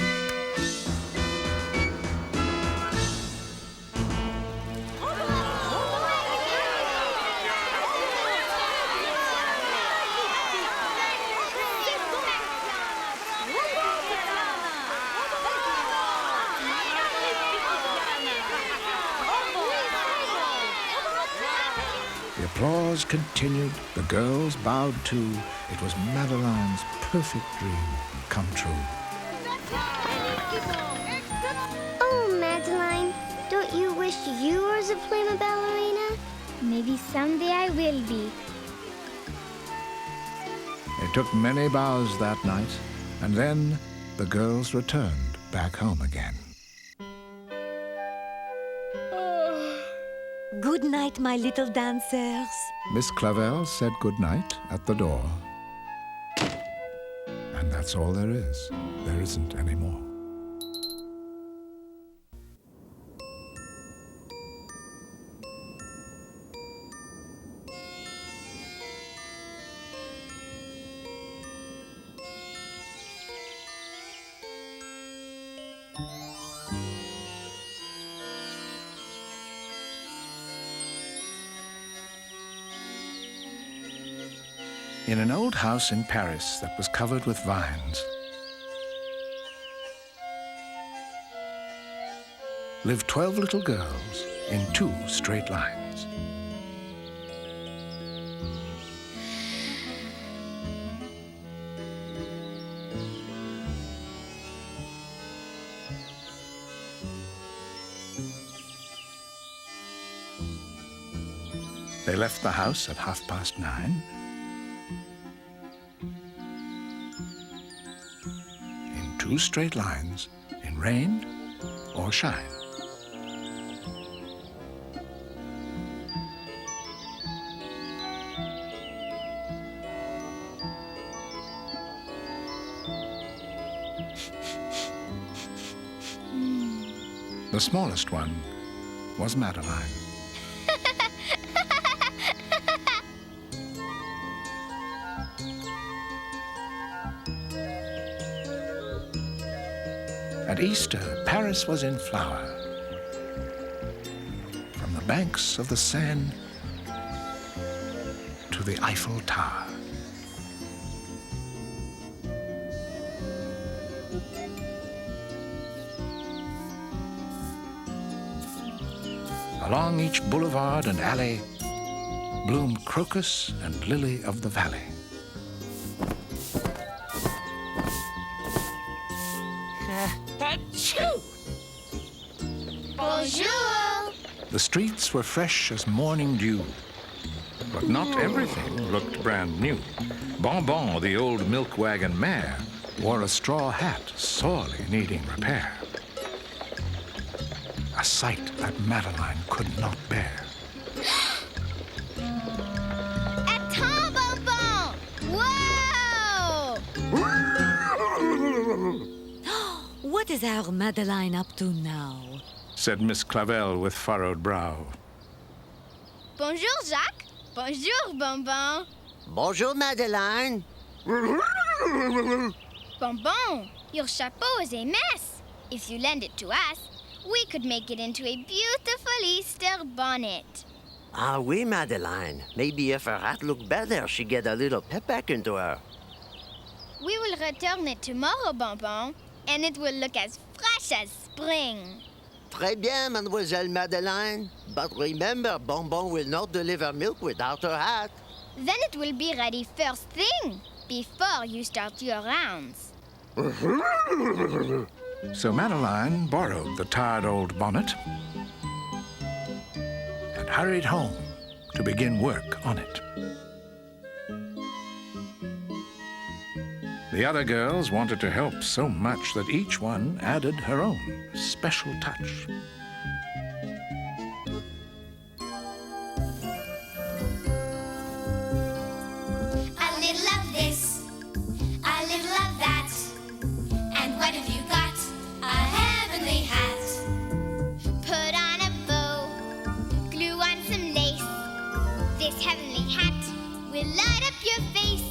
The applause continued, the girls bowed too. It was Madeline's perfect dream come true. Oh, Madeline, don't you wish you were a prima ballerina? Maybe someday I will be. They took many bows that night, and then the girls returned back home again. Good night, my little dancers. Miss Clavel said good night at the door. And that's all there is. There isn't any more. In an old house in Paris that was covered with vines lived 12 little girls in 2 straight lines. They left the house at 9:30. In 2 straight lines, in rain or shine. The smallest one was Madeline. At Easter, Paris was in flower. From the banks of the Seine to the Eiffel Tower. Along each boulevard and alley bloomed crocus and lily of the valley. Bonjour! The streets were fresh as morning dew, but not everything looked brand new. Bonbon, the old milk wagon mare, wore a straw hat sorely needing repair. A sight that Madeline could not bear. Attends, Bonbon! Whoa! What is our Madeline up to now? Said Miss Clavel with furrowed brow. Bonjour, Jacques. Bonjour, Bonbon. Bonjour, Madeline. Bonbon, your chapeau is a mess. If you lend it to us, we could make it into a beautiful Easter bonnet. Ah, oui, Madeline. Maybe if her hat looked better, she'd get a little pep back into her. We will return it tomorrow, Bonbon, and it will look as fresh as spring. Très bien, Mademoiselle Madeline. But remember, Bonbon will not deliver milk without her hat. Then it will be ready first thing, before you start your rounds. So Madeline borrowed the tired old bonnet and hurried home to begin work on it. The other girls wanted to help so much that each one added her own special touch. A little of this, a little of that. And what have you got? A heavenly hat. Put on a bow, glue on some lace. This heavenly hat will light up your face.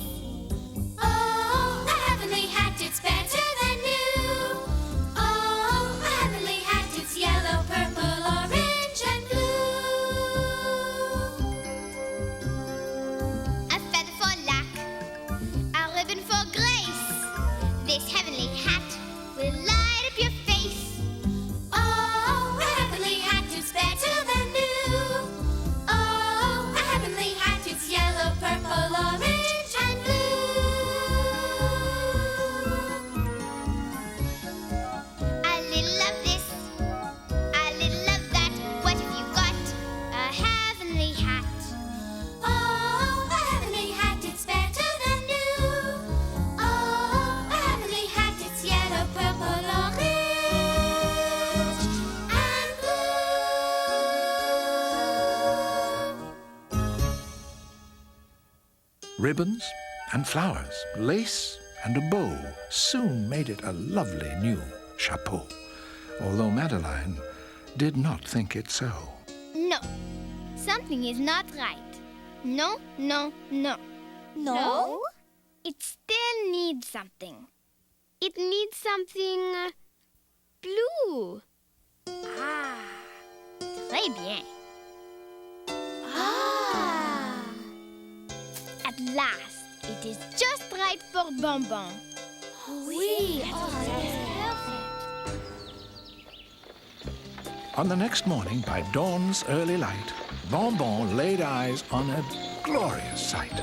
Oh, a heavenly hat, it's better than new. Oh, a heavenly hat, it's yellow, purple, or Ribbons and flowers, lace and a bow soon made it a lovely new chapeau, although Madeline did not think it so. No, something is not right. No, no, no. No? It still needs something. It needs something blue. Ah, très bien. Ah! At last, it is just right for Bonbon. Oui! On the next morning, by dawn's early light, Bonbon laid eyes on a glorious sight.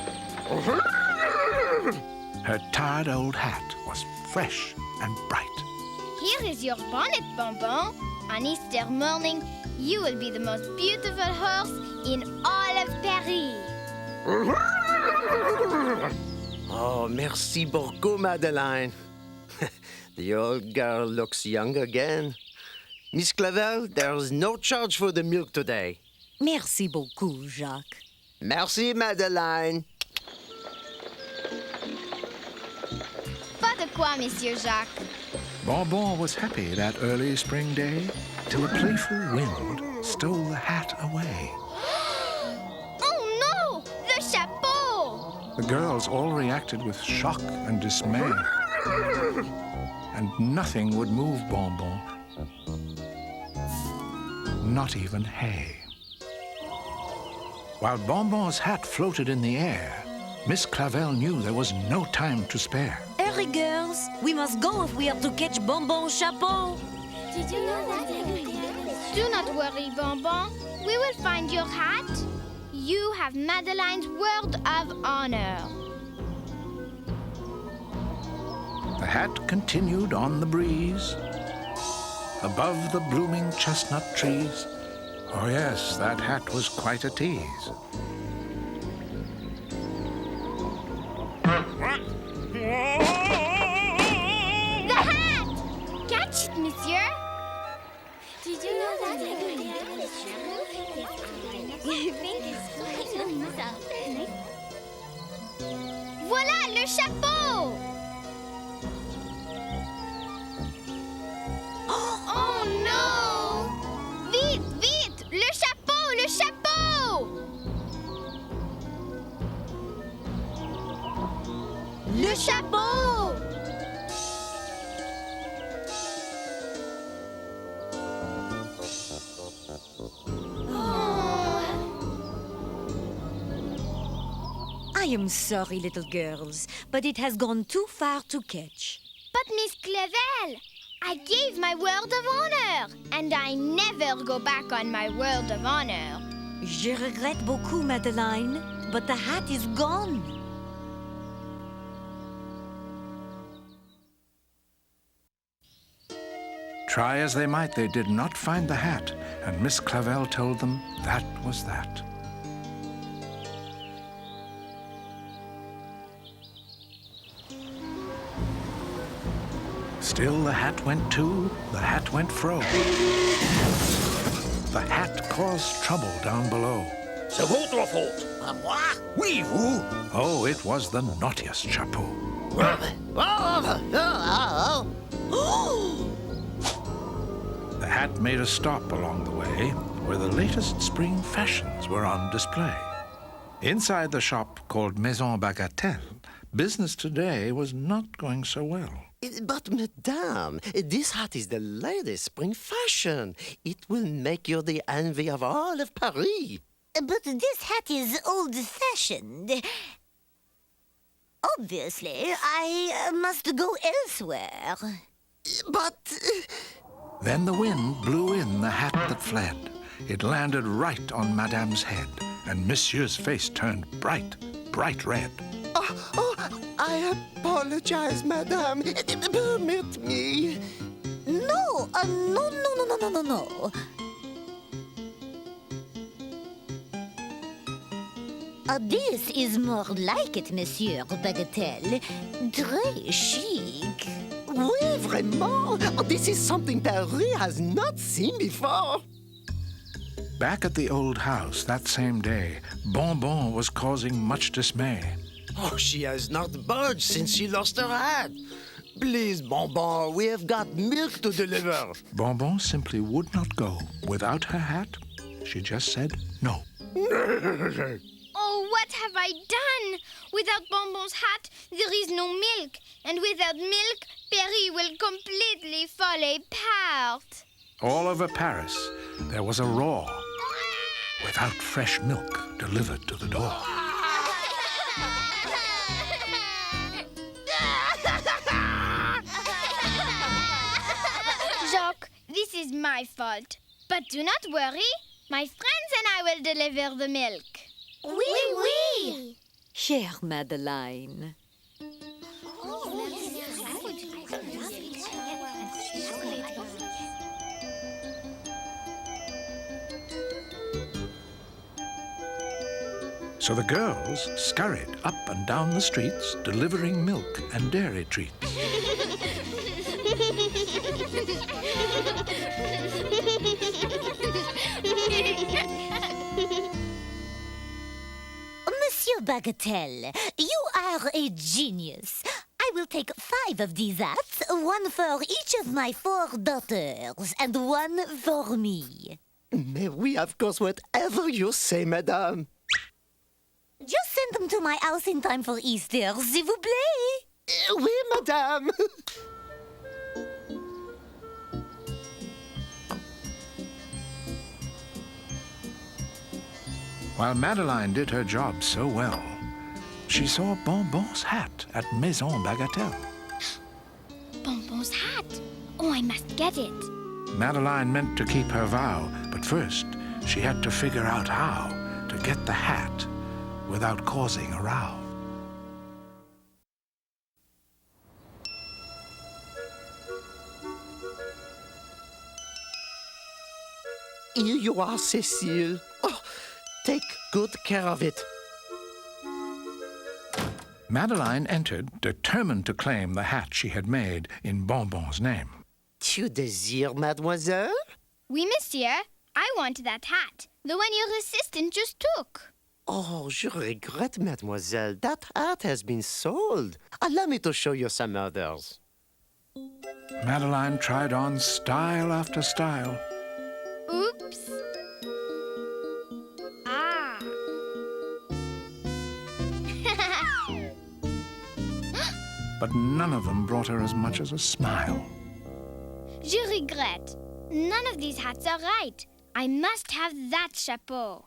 Her tired old hat was fresh and bright. Here is your bonnet, Bonbon. On Easter morning, you will be the most beautiful horse in all of Paris. Oh, merci beaucoup, Madeline. The old girl looks young again. Miss Clavel, there's no charge for the milk today. Merci beaucoup, Jacques. Merci, Madeline. Pas de quoi, Monsieur Jacques. Bonbon was happy that early spring day till a playful wind stole the hat away. Oh no! Le chapeau! The girls all reacted with shock and dismay. And nothing would move Bonbon. Not even hay. While Bonbon's hat floated in the air, Miss Clavel knew there was no time to spare. Hurry, girls. We must go if we are to catch Bonbon's chapeau. Did you know that? Do not worry, Bonbon. We will find your hat. You have Madeline's word of honor. The hat continued on the breeze, above the blooming chestnut trees. Oh yes, that hat was quite a tease. The hat! Catch it, monsieur. Did you know that? Voilà le chapeau! Oh non! Vite, vite! Le chapeau, le chapeau! Le chapeau! I am sorry, little girls, but it has gone too far to catch. But Miss Clavel, I gave my word of honor, and I never go back on my word of honor. Je regrette beaucoup, Madeline, but the hat is gone. Try as they might, they did not find the hat, and Miss Clavel told them that was that. Still the hat went to, the hat went fro. The hat caused trouble down below. C'est votre faute. À moi? Oui, vous. Oh, it was the naughtiest chapeau. The hat made a stop along the way, where the latest spring fashions were on display. Inside the shop called Maison Bagatelle, business today was not going so well. But, madame, this hat is the latest spring fashion. It will make you the envy of all of Paris. But this hat is old-fashioned. Obviously, I must go elsewhere. But... Then the wind blew in the hat that fled. It landed right on Madame's head, and Monsieur's face turned bright, bright red. I apologize, madame. Permit me. No, no. This is more like it, Monsieur Bagatelle. Très chic. Oui, vraiment. This is something Paris has not seen before. Back at the old house that same day, Bonbon was causing much dismay. Oh, she has not budged since she lost her hat. Please, Bonbon, we have got milk to deliver. Bonbon simply would not go without her hat. She just said no. Oh, what have I done? Without Bonbon's hat, there is no milk. And without milk, Perry will completely fall apart. All over Paris, there was a roar without fresh milk delivered to the door. Jacques, this is my fault. But do not worry. My friends and I will deliver the milk. Oui, oui. Chère Madeline. So the girls scurried up and down the streets, delivering milk and dairy treats. Monsieur Bagatelle, you are a genius. I will take 5 of these hats, one for each of my 4 daughters, and one for me. Mais oui, of course, whatever you say, madame. Just send them to my house in time for Easter, s'il vous plaît. Oui, madame. While Madeline did her job so well, she saw Bonbon's hat at Maison Bagatelle. Bonbon's hat. Oh, I must get it. Madeline meant to keep her vow, but first she had to figure out how to get the hat without causing a row. Here you are, Cécile. Oh, take good care of it. Madeline entered, determined to claim the hat she had made in Bonbon's name. Tu désires, mademoiselle? Oui, monsieur. I want that hat. The one your assistant just took. Oh, je regrette, mademoiselle. That hat has been sold. Allow me to show you some others. Madeline tried on style after style. Oops. Ah. But none of them brought her as much as a smile. Je regrette. None of these hats are right. I must have that chapeau.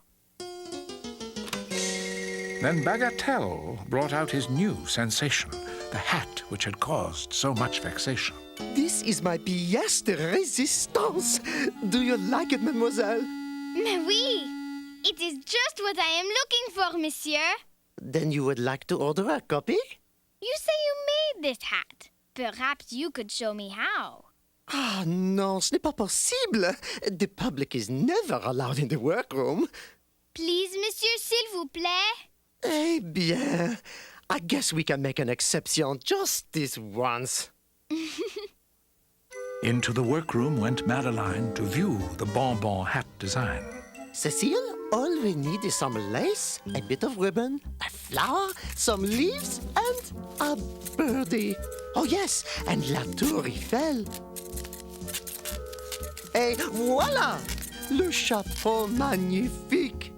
Then Bagatelle brought out his new sensation, the hat which had caused so much vexation. This is my pièce de résistance. Do you like it, mademoiselle? Mais oui. It is just what I am looking for, monsieur. Then you would like to order a copy? You say you made this hat. Perhaps you could show me how. Ah, non, ce n'est pas possible. The public is never allowed in the workroom. Please, monsieur, s'il vous plaît. Eh bien, I guess we can make an exception just this once. Into the workroom went Madeline to view the Bonbon hat design. Cécile, all we need is some lace, a bit of ribbon, a flower, some leaves, and a birdie. Oh, yes, and La Tour Eiffel. Et voilà! Le chapeau magnifique!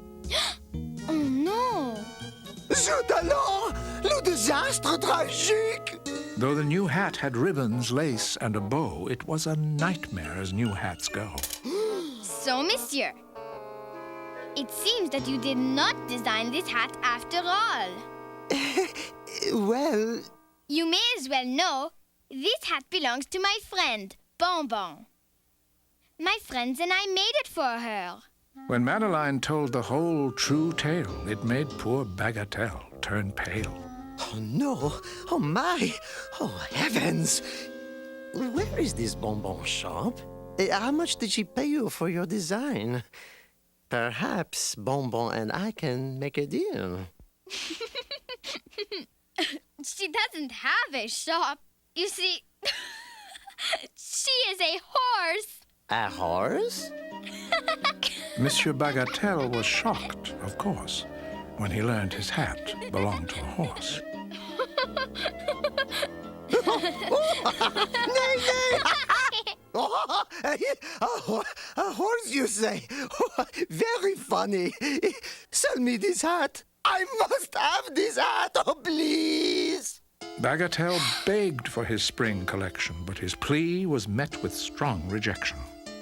Oh non! Zut alors! Le désastre tragique! Though the new hat had ribbons, lace, and a bow, it was a nightmare as new hats go. So, monsieur, it seems that you did not design this hat after all. Well... You may as well know, this hat belongs to my friend, Bonbon. My friends and I made it for her. When Madeline told the whole true tale, it made poor Bagatelle turn pale. Oh, no! Oh, my! Oh, heavens! Where is this Bonbon shop? How much did she pay you for your design? Perhaps Bonbon and I can make a deal. She doesn't have a shop. You see, she is a horse. A horse? Monsieur Bagatelle was shocked, of course. when he learned his hat belonged to a horse. Nay, nay! A horse, you say? Very funny. Sell me this hat. I must have this hat, oh, please. Bagatelle begged for his spring collection, but his plea was met with strong rejection.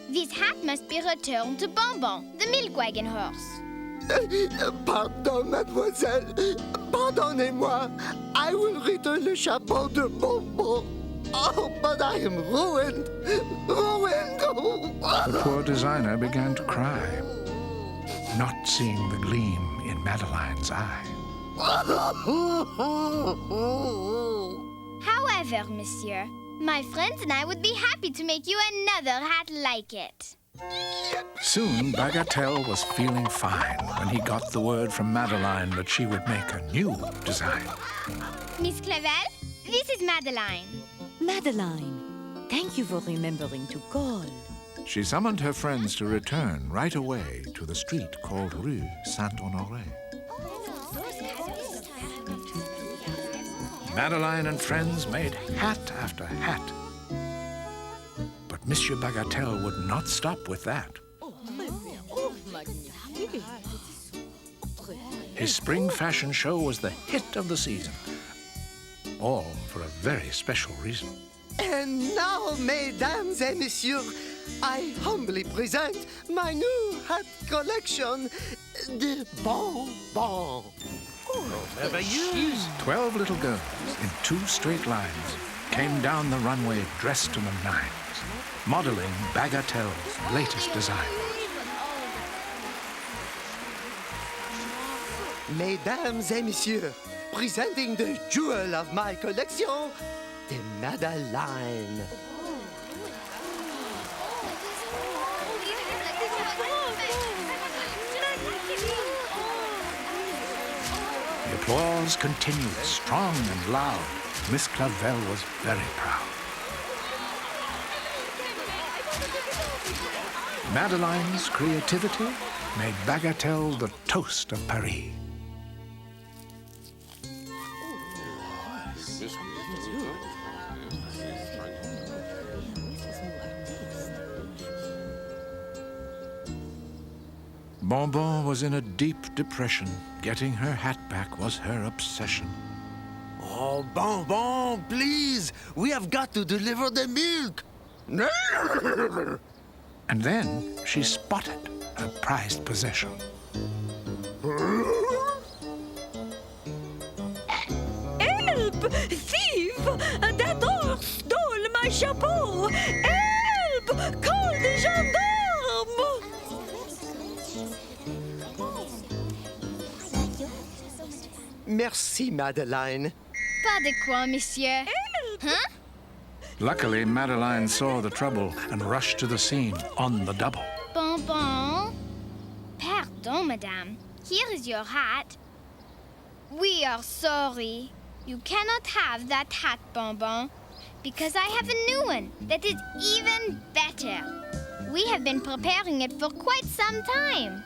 This hat must be returned to Bonbon, the milk wagon horse. Pardon, mademoiselle. Pardonnez-moi. I will return le chapeau de Bonbon. Oh, but I am ruined. Ruined. The poor designer began to cry, not seeing the gleam in Madeline's eye. However, monsieur, my friends and I would be happy to make you another hat like it. Soon, Bagatelle was feeling fine when he got the word from Madeline that she would make a new design. Miss Clavel, this is Madeline. Madeline, thank you for remembering to call. She summoned her friends to return right away to the street called Rue Saint-Honoré. Madeline and friends made hat after hat. But Monsieur Bagatelle would not stop with that. His spring fashion show was the hit of the season, all for a very special reason. And now, mesdames et messieurs, I humbly present my new hat collection, the Bonbon. Merveilleuse! 12 little girls in 2 straight lines came down the runway dressed to the nines, modeling Bagatelle's latest design. Mesdames et messieurs, presenting the jewel of my collection, the Madeline. The applause continued, strong and loud. Miss Clavel was very proud. Madeline's creativity made Bagatelle the toast of Paris. Bonbon was in a deep depression. Getting her hat back was her obsession. Oh, Bonbon, please! We have got to deliver the milk! And then she spotted her prized possession. Help! Thief! That horse stole my chapeau! Help! Call the gendarme! Merci, Madeline. Pas de quoi, monsieur. Huh? Luckily, Madeline saw the trouble and rushed to the scene on the double. Bonbon. Pardon, madame. Here is your hat. We are sorry. You cannot have that hat, Bonbon, because I have a new one that is even better. We have been preparing it for quite some time.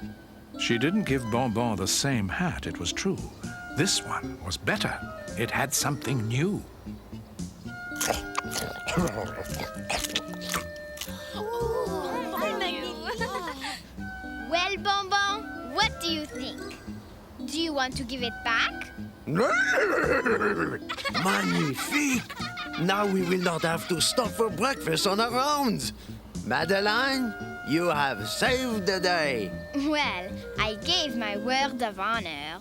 She didn't give Bonbon the same hat, it was true. This one was better. It had something new. Well, Bonbon, what do you think? Do you want to give it back? Magnifique! Now we will not have to stop for breakfast on our rounds. Madeline, you have saved the day. Well, I gave my word of honor.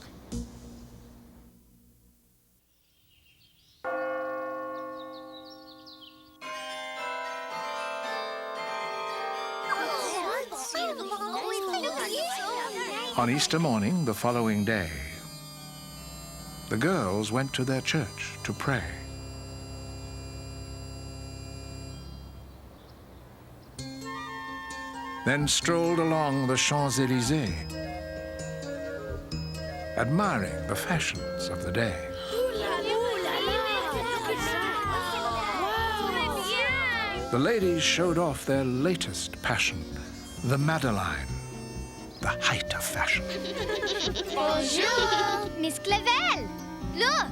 On Easter morning, the following day, the girls went to their church to pray. Then strolled along the Champs-Élysées, admiring the fashions of the day. The ladies showed off their latest passion, the Madeline. the height of fashion. Bonjour, Miss Clavel. Look.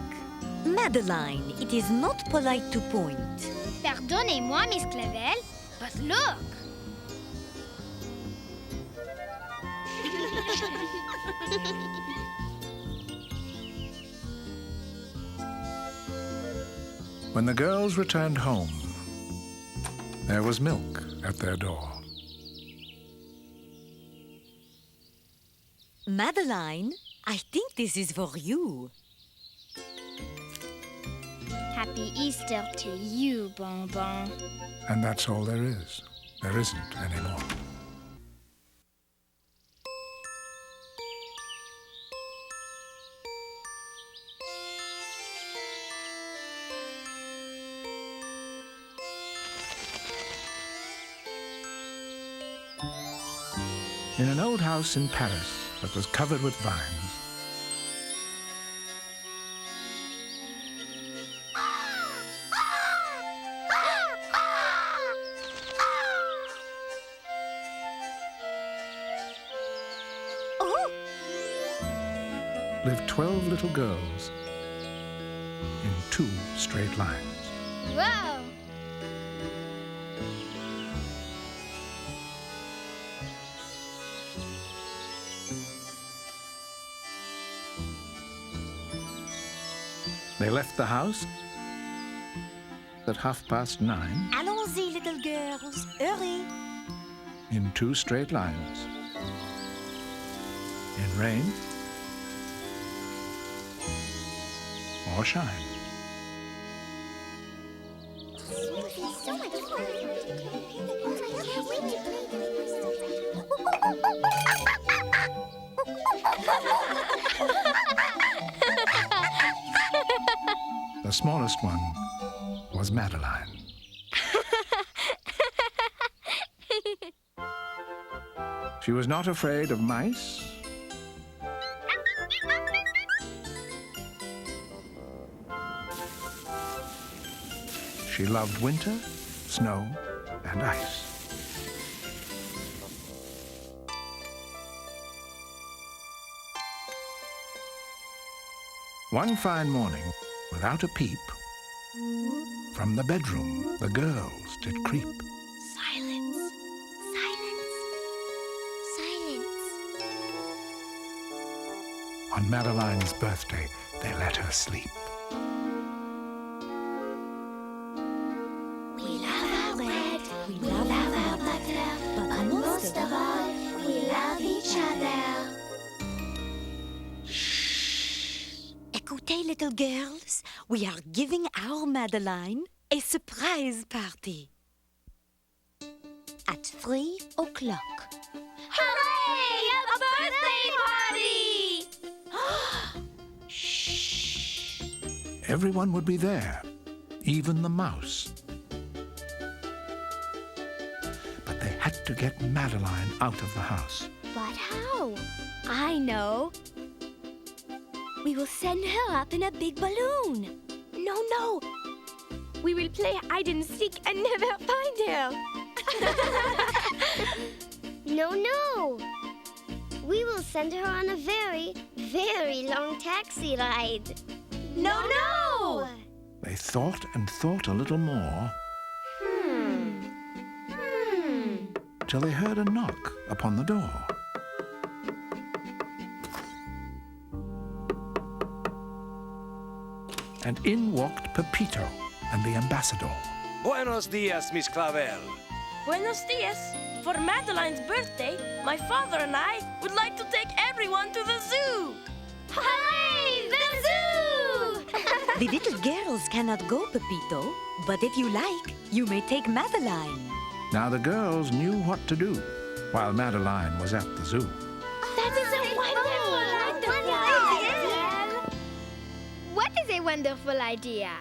Madeline, it is not polite to point. Pardonnez-moi, Miss Clavel, but look. When the girls returned home, there was milk at their door. Madeline, I think this is for you. Happy Easter to you, Bonbon. And that's all there is. There isn't any more. In an old house in Paris that was covered with vines, lived 12 little girls in 2 straight lines. Wow. They left the house at 9:30 Allons-y, little girls. Hurry. in 2 straight lines. In rain or shine. So much fun. I can't wait to The smallest one was Madeline. She was not afraid of mice She loved winter, snow, and ice. One fine morning, without a peep, from the bedroom the girls did creep. Silence. Silence. Silence. On Madeline's birthday, they let her sleep. We love our bread, we love our butter, but most of all, we love each other. Écoutez, little girls, we are giving our Madeline a surprise party. At 3 o'clock. Hooray! A birthday party! Shh! Everyone would be there, even the mouse. But they had to get Madeline out of the house. But how? I know. We will send her up in a big balloon. No. We will play hide and seek and never find her. No. We will send her on a very, very long taxi ride. No! They thought and thought a little more till they heard a knock upon the door. And in walked Pepito and the ambassador. Buenos dias, Miss Clavel. Buenos dias. For Madeline's birthday, my father and I would like to take everyone to the zoo. Hooray! The zoo! The little girls cannot go, Pepito, but if you like, you may take Madeline. Now the girls knew what to do while Madeline was at the zoo. That is a wonderful idea. What is a wonderful idea?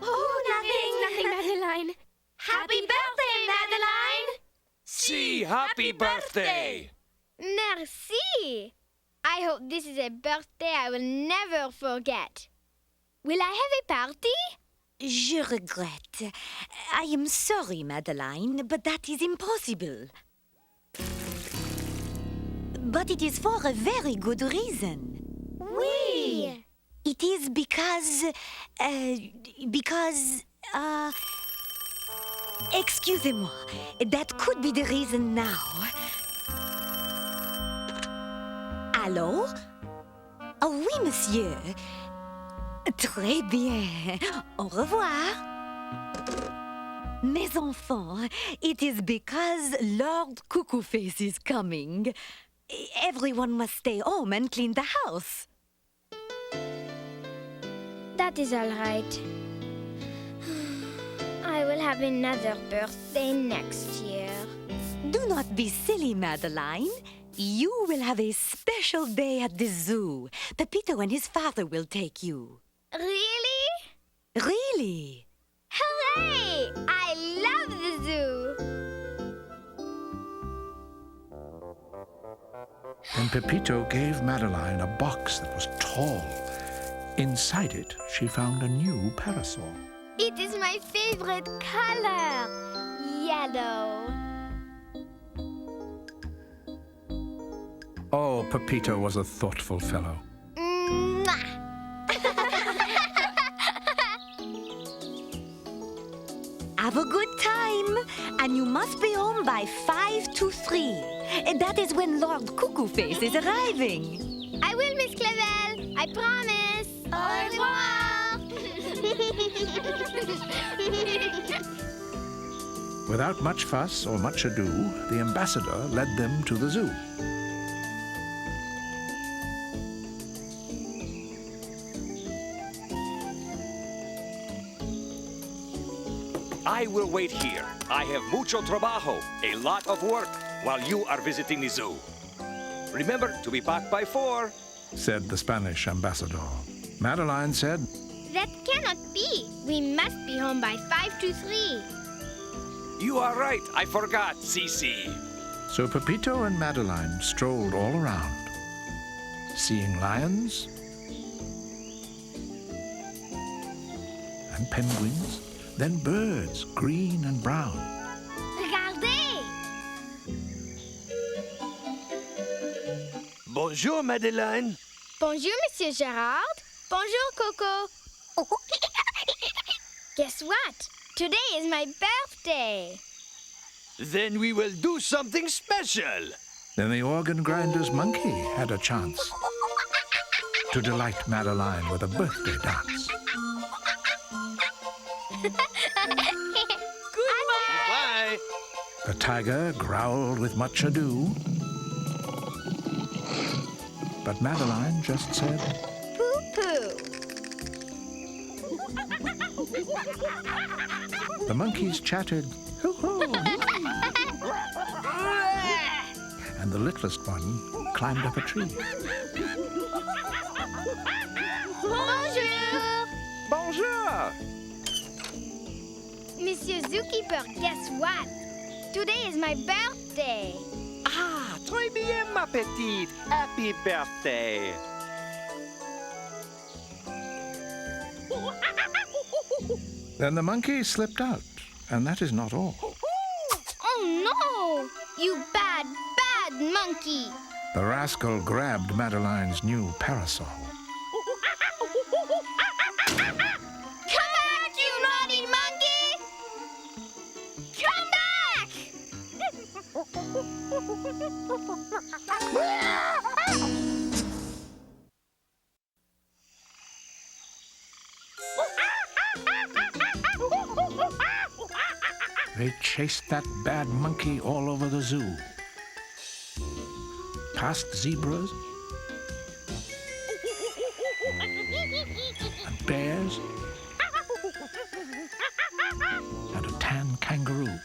Nothing, Madeline. Happy birthday, Madeline! See, happy birthday! Merci! I hope this is a birthday I will never forget. Will I have a party? Je regrette. I am sorry, Madeline, but that is impossible. But it is for a very good reason. Oui. It is because... Excusez-moi. That could be the reason now. Allô? Oh oui, monsieur. Très bien. Au revoir. Mes enfants, it is because Lord Cuckoo-Face is coming. Everyone must stay home and clean the house. That is all right. I will have another birthday next year. Do not be silly, Madeline. You will have a special day at the zoo. Pepito and his father will take you. Really? Really? Hooray! I love the zoo! Then Pepito gave Madeline a box that was tall. Inside it, she found a new parasol. It is my favorite color, yellow. Oh, Pepito was a thoughtful fellow. Mwah! Have a good time. And you must be home by 5 to 3. And that is when Lord Cuckoo-Face is arriving. I will, Miss Clavel. I promise. Au revoir. Without much fuss or much ado, the ambassador led them to the zoo. I will wait here. I have mucho trabajo, a lot of work, while you are visiting the zoo. Remember to be back by 4, said the Spanish ambassador. Madeline said, That cannot be. We must be home by 5 to 3. You are right. I forgot, Cici. So Pepito and Madeline strolled all around, seeing lions and penguins, then birds, green and brown. Regardez! Bonjour, Madeline. Bonjour, Monsieur Gérard. Bonjour, Coco. Guess what? Today is my birthday. Then we will do something special. Then the organ grinder's monkey had a chance to delight Madeline with a birthday dance. Goodbye. The tiger growled with much ado, but Madeline just said, Poo-poo. The monkeys chattered, hoo-hoo, and the littlest one climbed up a tree. Bonjour. Bonjour. Monsieur Zookeeper, guess what? Today is my birthday. Ah, très bien, ma petite. Happy birthday. Then the monkey slipped out, and that is not all. Oh no! You bad, bad monkey! The rascal grabbed Madeline's new parasol. Come back, you naughty monkey! Come back! They chased that bad monkey all over the zoo. Past zebras and bears and a tan kangaroo.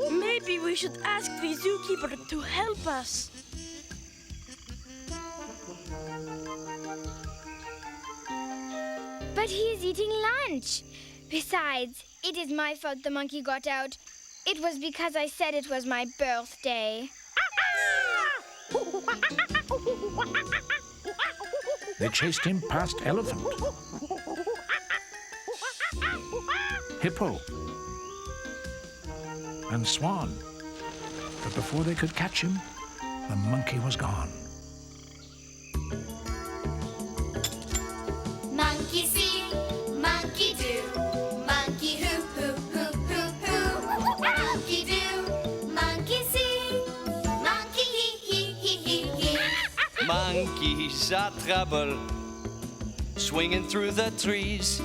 Maybe we should ask the zookeeper to help us. But he is eating lunch. Besides, it is my fault the monkey got out. It was because I said it was my birthday. They chased him past elephant, hippo, and Swan. But before they could catch him, the monkey was gone. Monkey see, monkey do, monkey hoo, hoo, hoo, hoo, hoo. Monkey do, monkey see, monkey hee, hee, hee, hee, hee. Monkeys are trouble, swinging through the trees.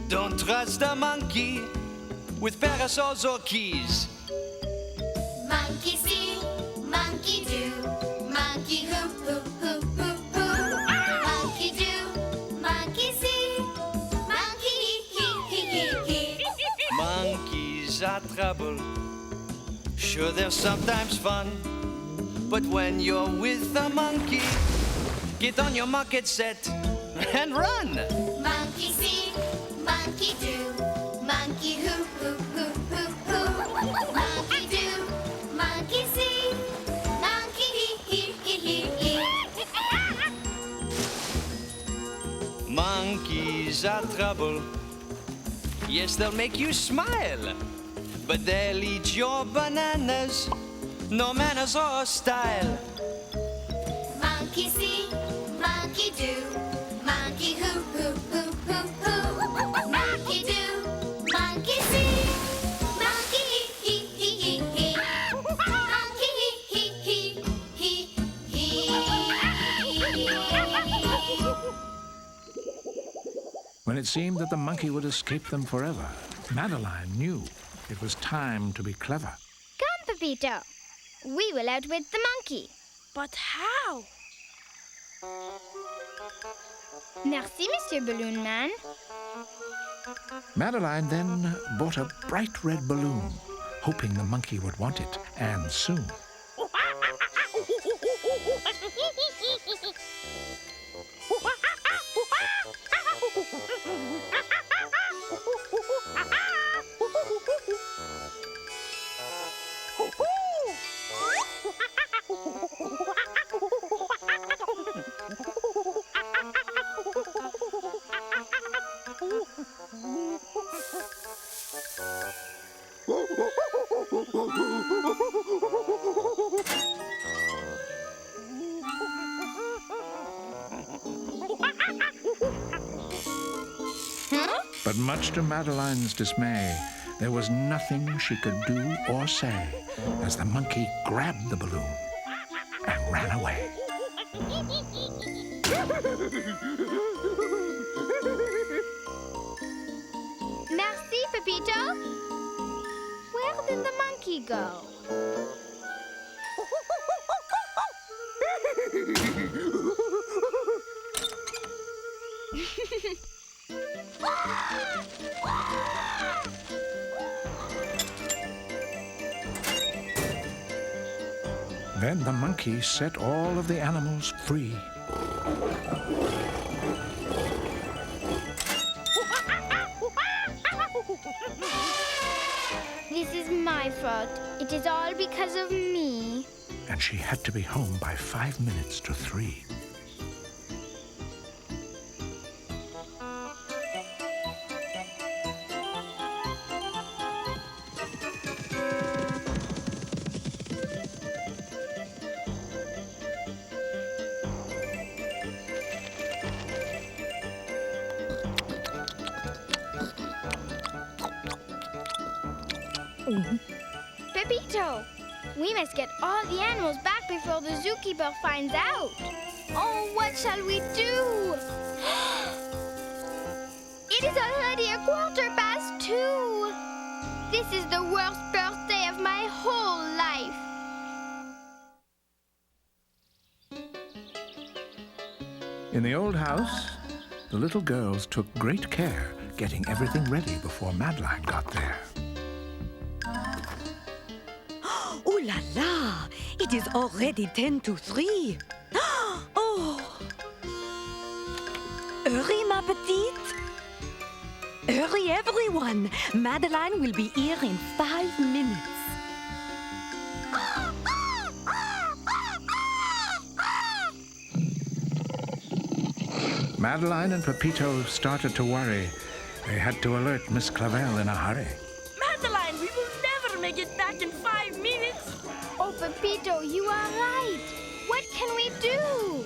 Don't trust a monkey with parasols or keys. Monkey see, monkey do, monkey hoo, hoo, hoo, hoo, hoo. Monkey do, monkey see, monkey hee, hee, hee, hee, hee. Monkeys are trouble, sure they're sometimes fun, but when you're with a monkey, get on your market set and run. Monkey see, monkey do, monkey hoo, hoo, hoo, hoo, hoo. Monkey do, monkey see, monkey hee, hee, hee, hee, hee. Monkeys are trouble, yes, they'll make you smile, but they'll eat your bananas, no manners or style. Monkey see, monkey do, monkey hoo, hoo, hoo, hoo, hoo. Monkey do, monkey see, monkey hee, hee, hee, hee, hee. Monkey hee, hee, hee, hee, hee. When it seemed that the monkey would escape them forever, Madeline knew it was time to be clever. Come, Pepito. We will outwit the monkey. But how? Merci, Monsieur Balloon Man. Madeline then bought a bright red balloon, hoping the monkey would want it, and soon. But much to Madeline's dismay, there was nothing she could do or say as the monkey grabbed the balloon and ran away. Merci, Pepito. Where did the monkey go? Then the monkey set all of the animals free. This is my fault. It is all because of me. And she had to be home by 5 minutes to 3. Pepito, we must get all the animals back before the zookeeper finds out. Oh, what shall we do? It is already 2:15. This is the worst birthday of my whole life. In the old house, the little girls took great care getting everything ready before Madeline got there. Oh la la! It is already 10 to 3. Oh! Hurry, ma petite! Hurry, everyone! Madeline will be here in 5 minutes. Madeline and Pepito started to worry. They had to alert Miss Clavel in a hurry. Madeline, we will never get back in 5 minutes. Oh, Pepito, you are right. What can we do?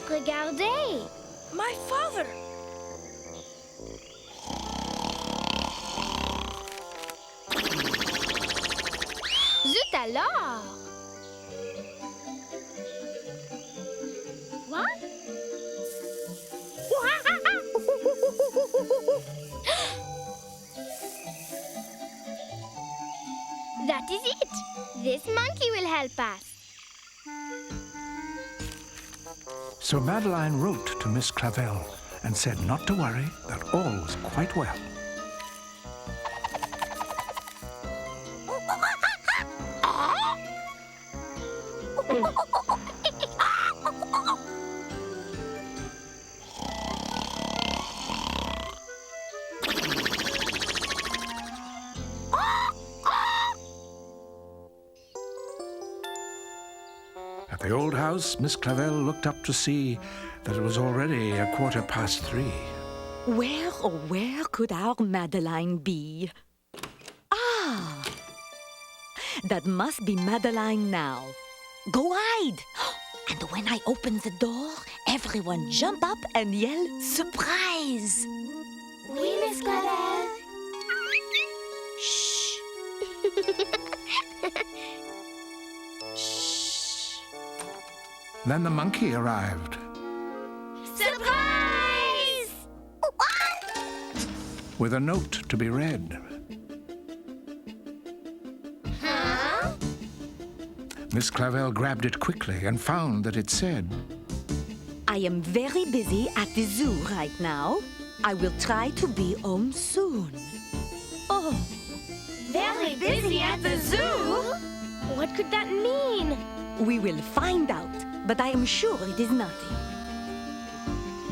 Regardez. My father. Zut alors. What? That is it. This monkey will help us. So Madeline wrote to Miss Clavel and said not to worry, that all was quite well. At the old house, Miss Clavel looked up to see that it was already 3:15. Where could our Madeline be? Ah! That must be Madeline now. Go hide! And when I open the door, everyone jump up and yell, surprise! Oui, Miss Clavel. Shh! Then the monkey arrived. Surprise! With a note to be read. Huh? Miss Clavel grabbed it quickly and found that it said, I am very busy at the zoo right now. I will try to be home soon. Oh, Very busy at the zoo? What could that mean? we will find out, but I am sure it is nothing.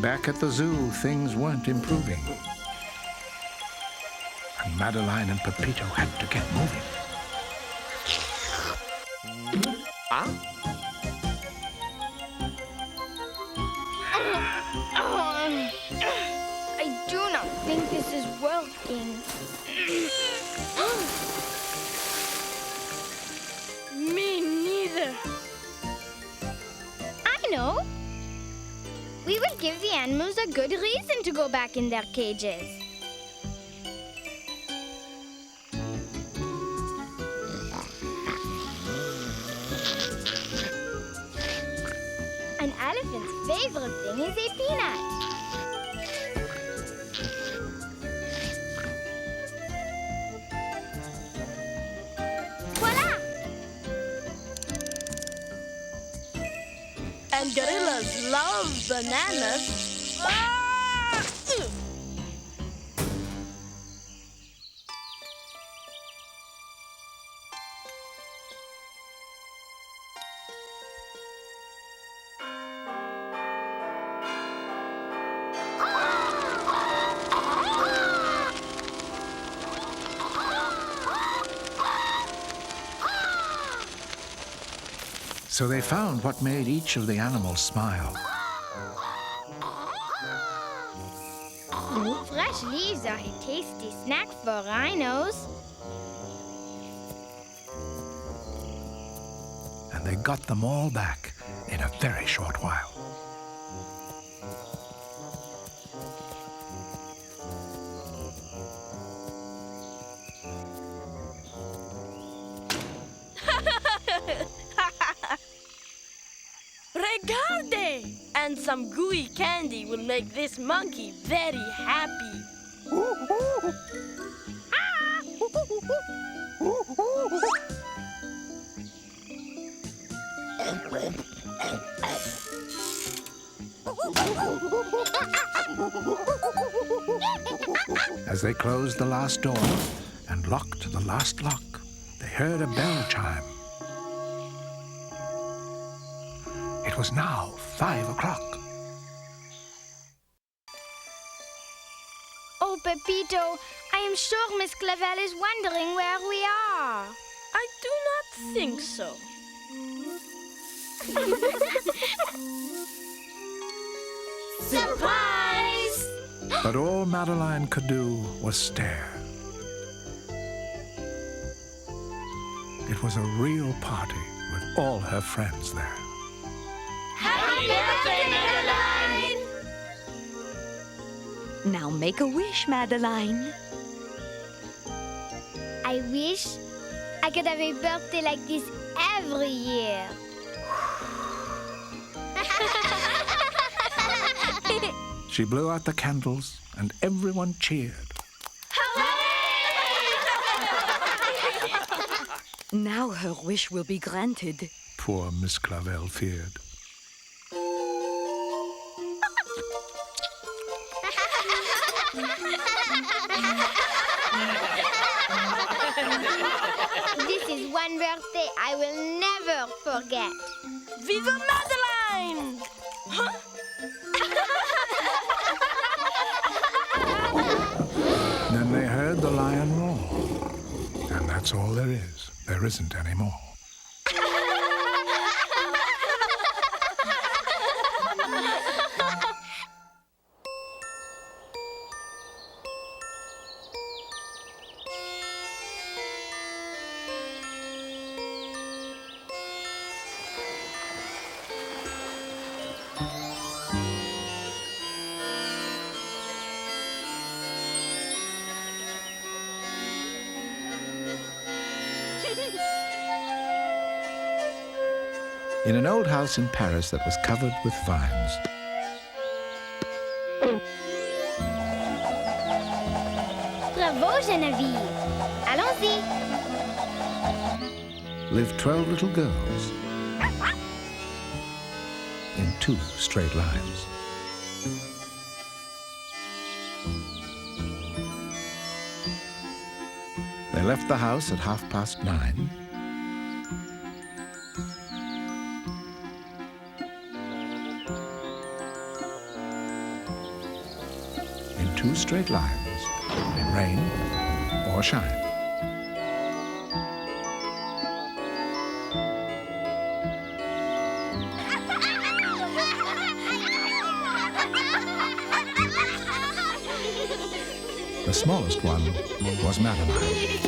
back at the zoo, things weren't improving. And Madeline and Pepito had to get moving. Huh? I do not think this is working. Me neither. I know. We will give the animals a good reason to go back in their cages. An elephant's favorite thing is a peanut. Voila! And gorillas love bananas. Ah! So they found what made each of the animals smile. Fresh leaves are a tasty snack for rhinos. And they got them all back in a very short while. Regarde! And some gooey candy will make this monkey very happy. As they closed the last door and locked the last lock, they heard a bell chime. It was now 5 o'clock. Oh, Pepito, I am sure Miss Clavel is wondering where we are. I do not think so. Surprise! But all Madeline could do was stare. It was a real party with all her friends there. Happy birthday, Madeline! Now make a wish, Madeline. I wish I could have a birthday like this every year. She blew out the candles and everyone cheered. Now her wish will be granted. Poor Miss Clavel feared. This is one birthday I will never forget. Viva Madeline! Then they heard the lion roar. And that's all there is. There isn't any more. In an old house in Paris that was covered with vines, Bravo, Geneviève. Allons-y. lived 12 little girls in 2 straight lines. They left the house at 9:30. In 2 straight lines, in rain or shine. The smallest one was Madeline.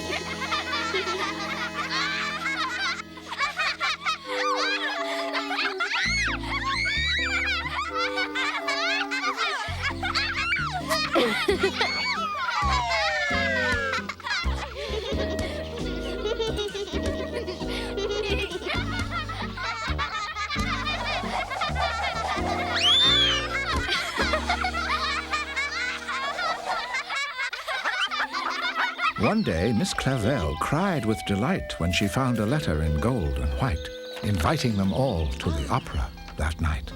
One day, Miss Clavel cried with delight when she found a letter in gold and white, inviting them all to the opera that night.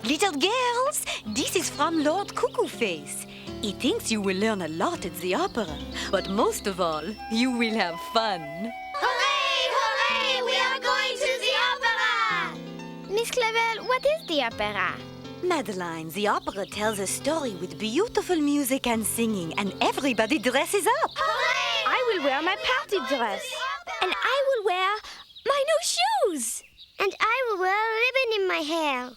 Little girls, this is from Lord Cuckoo Face. He thinks you will learn a lot at the opera, but most of all, you will have fun. Hooray! Hooray! We are going to the opera! Miss Clavel, what is the opera? Madeline, the opera tells a story with beautiful music and singing, and everybody dresses up. Hooray! I will wear my party dress. And I will wear my new shoes. And I will wear a ribbon in my hair.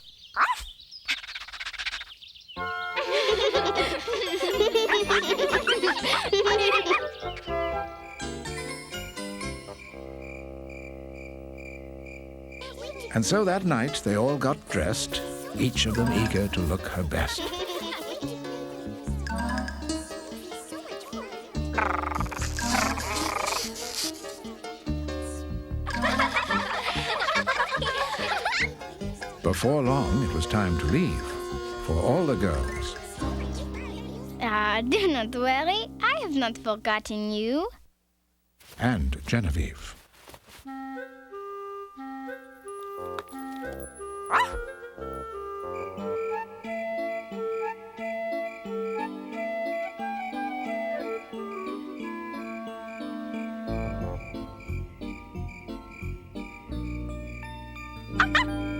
And so that night they all got dressed, each of them eager to look her best. Before long, it was time to leave for all the girls. Do not worry. I have not forgotten you. And Genevieve.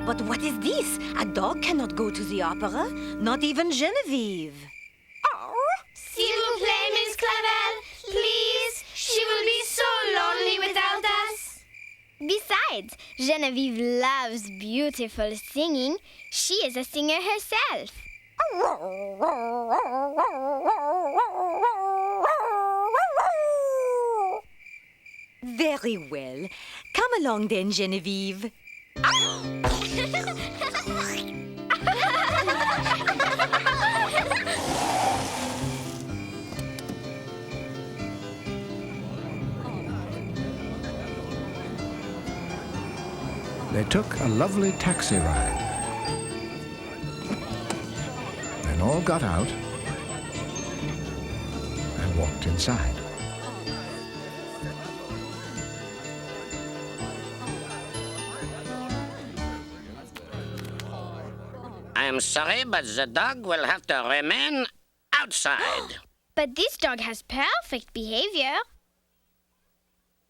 But what is this? A dog cannot go to the opera, not even Genevieve. S'il vous plaît, Miss Clavel, please. She will be so lonely without us. Besides, Genevieve loves beautiful singing. She is a singer herself. Very well. Come along then, Genevieve. They took a lovely taxi ride. Then all got out and walked inside. I'm sorry, but the dog will have to remain outside. But this dog has perfect behavior.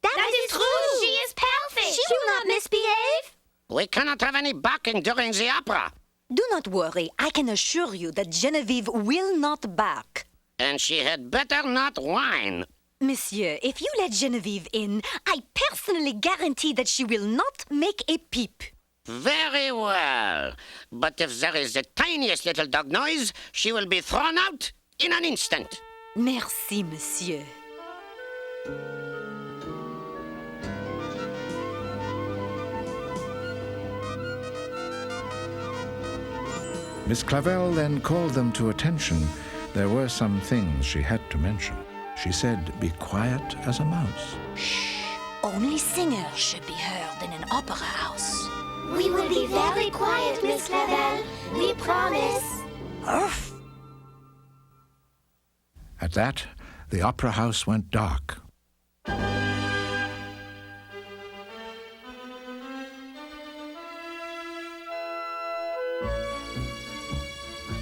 That is true. She is perfect. She will not misbehave. We cannot have any barking during the opera. Do not worry. I can assure you that Genevieve will not bark. And she had better not whine. Monsieur, if you let Genevieve in, I personally guarantee that she will not make a peep. Very well. But if there is the tiniest little dog noise, she will be thrown out in an instant. Merci, monsieur. Miss Clavel then called them to attention. There were some things she had to mention. She said, "Be quiet as a mouse." Shh. Only singers should be heard in an opera house. We will be very quiet, Miss Clavel. We promise. Urf. At that, the opera house went dark.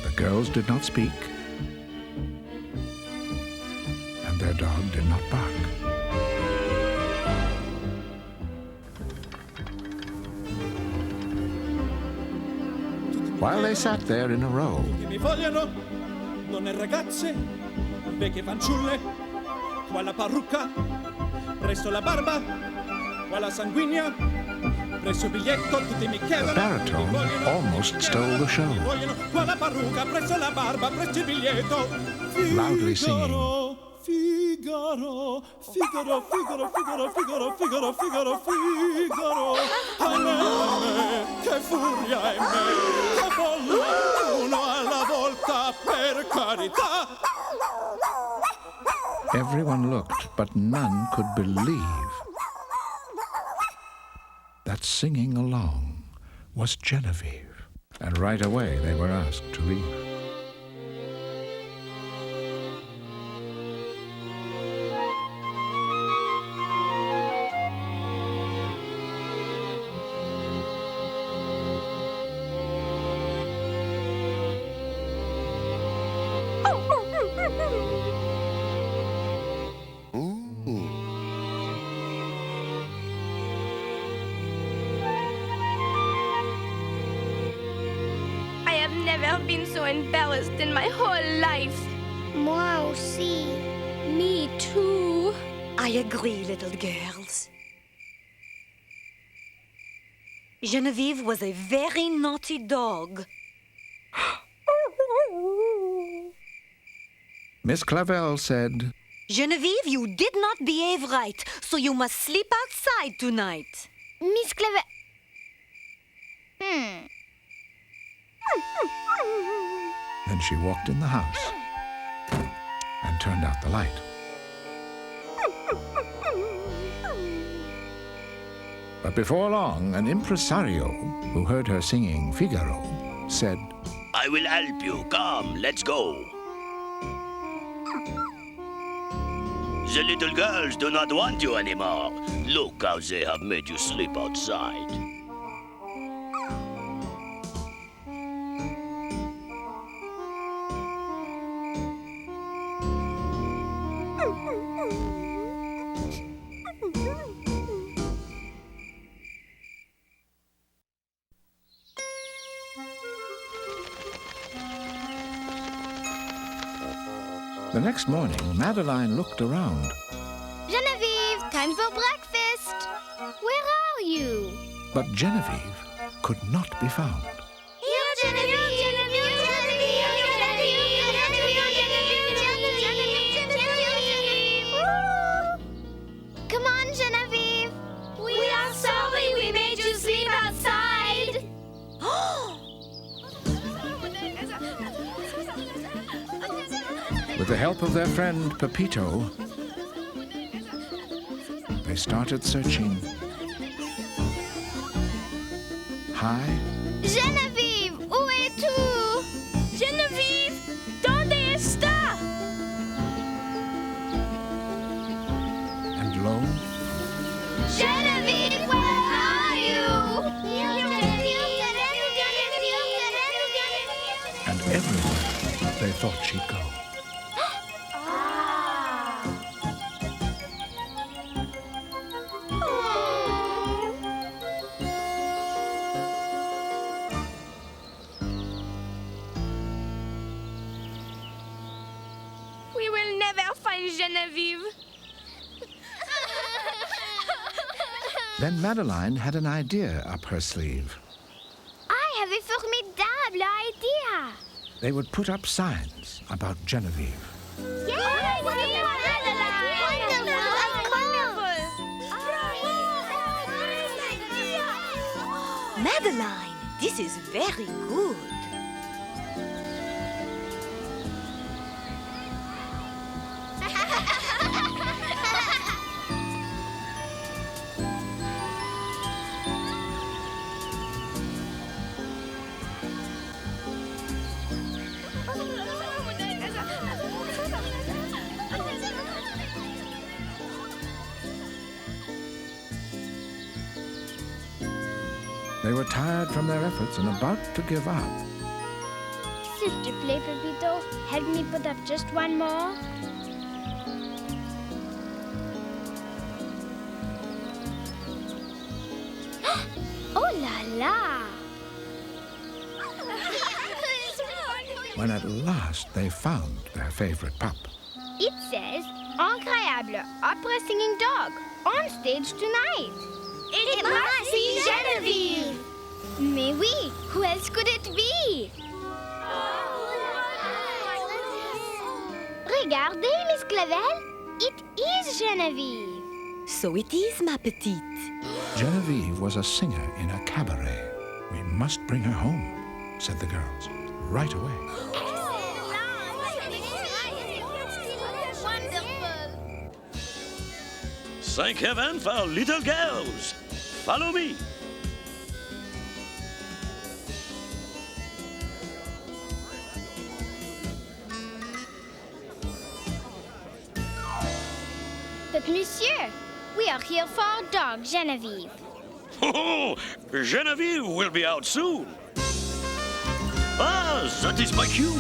The girls did not speak, and their dog did not bark. While they sat there in a row, Che mi vogliono, donne e ragazze, vecchie fanciulle, qua la parrucca, presto la barba, qua la sanguigna, presto il biglietto, tutti mi the chiedono, baritone almost stole the show, vogliono, qua la parrucca, presto la barba, presto il biglietto, loudly singing. Figaro, Figaro, Figaro, Figaro, Figaro, Figaro, Figaro, Figaro, ahimè, che furia è me, che folla, uno alla volta, per carità. Everyone looked, but none could believe that singing along was Genevieve. And right away they were asked to leave. Never been so embarrassed in my whole life. Moi aussi. Me too. I agree, little girls. Genevieve was a very naughty dog. Miss Clavel said, Genevieve, you did not behave right, so you must sleep outside tonight. Miss Clavel. Then she walked in the house and turned out the light. But before long, an impresario who heard her singing Figaro said, I will help you. Come, let's go. The little girls do not want you anymore. Look how they have made you sleep outside. The next morning, Madeline looked around. Genevieve, time for breakfast. Where are you? But Genevieve could not be found. Here, Genevieve! Come on, Genevieve! With the help of their friend Pepito, they started searching high Geneviève, où es-tu? Geneviève, ¿dónde está? and low, Geneviève, where are you? and everywhere they thought she'd go. We will never find Geneviève. Then Madeline had an idea up her sleeve. I have a formidable idea. They would put up signs about Geneviève. Yes, Madeline, this is very good. They were tired from their efforts and about to give up. S'il te plaît, Pepito, help me put up just one more. Oh la la! When at last they found their favorite pup. It says, Incroyable opera singing dog on stage tonight. It must be Geneviève. Mais oui, who else could it be? Regardez, Miss Clavel, it is Geneviève. So it is, ma petite. Geneviève was a singer in a cabaret. We must bring her home, said the girls, right away. Thank heaven for little girls. Follow me. But monsieur, we are here for our dog, Geneviève. Oh, Geneviève will be out soon. Ah, that is my cue.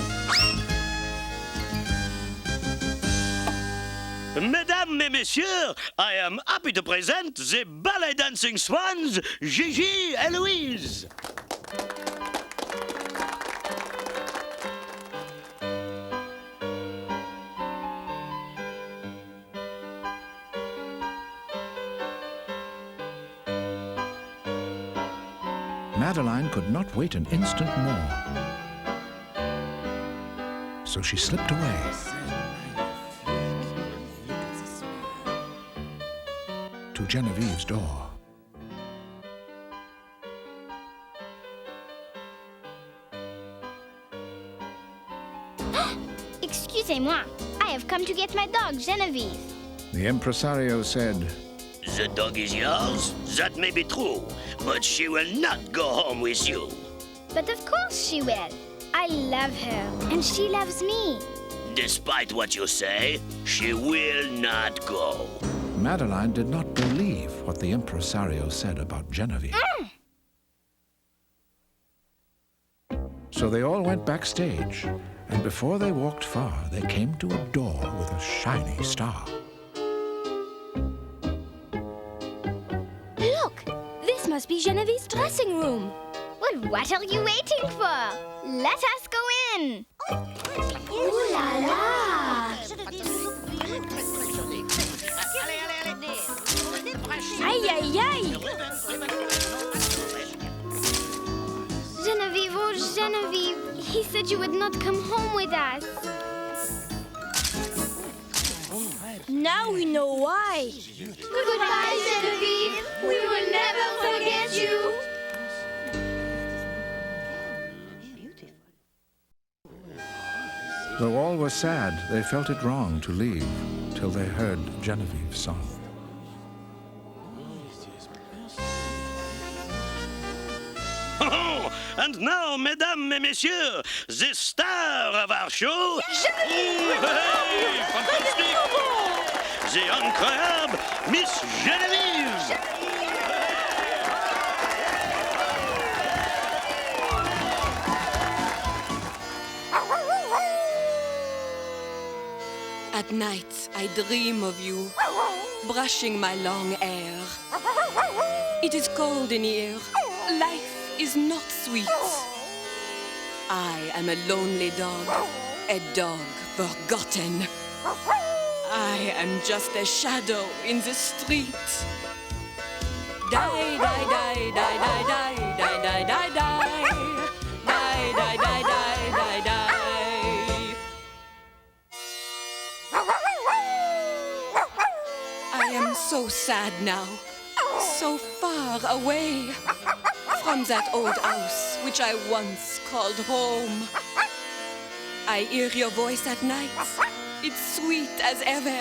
Mesdames et messieurs, I am happy to present the ballet dancing swans, Gigi and Louise. Madeline could not wait an instant more. So she slipped away. To Genevieve's door. Excusez-moi, I have come to get my dog, Geneviève. The impresario said, The dog is yours? That may be true, but she will not go home with you. But of course she will. I love her, and she loves me. Despite what you say, she will not go. Madeline did not believe what the impresario said about Geneviève. So they all went backstage, and before they walked far, they came to a door with a shiny star. Look, this must be Genevieve's dressing room. Well, what are you waiting for? Let us go in. Ooh la la! Aïe aïe aïe! Geneviève, oh Geneviève, he said you would not come home with us. Now we know why. Goodbye, Geneviève. We will never forget you. Though all were sad, they felt it wrong to leave till they heard Genevieve's song. Oh, and now, mesdames et messieurs, the star of our show. Hey, fantastic! The incroyable Miss Genevieve. At night, I dream of you, brushing my long hair. It is cold in here. Life is not sweet. I am a lonely dog, a dog forgotten. I am just a shadow in the street. Die, die, die, die, die, die, die, die, die, die. Die, die, die, die, die, die. I am so sad now, so far away from that old house which I once called home. I hear your voice at night. It's sweet as ever.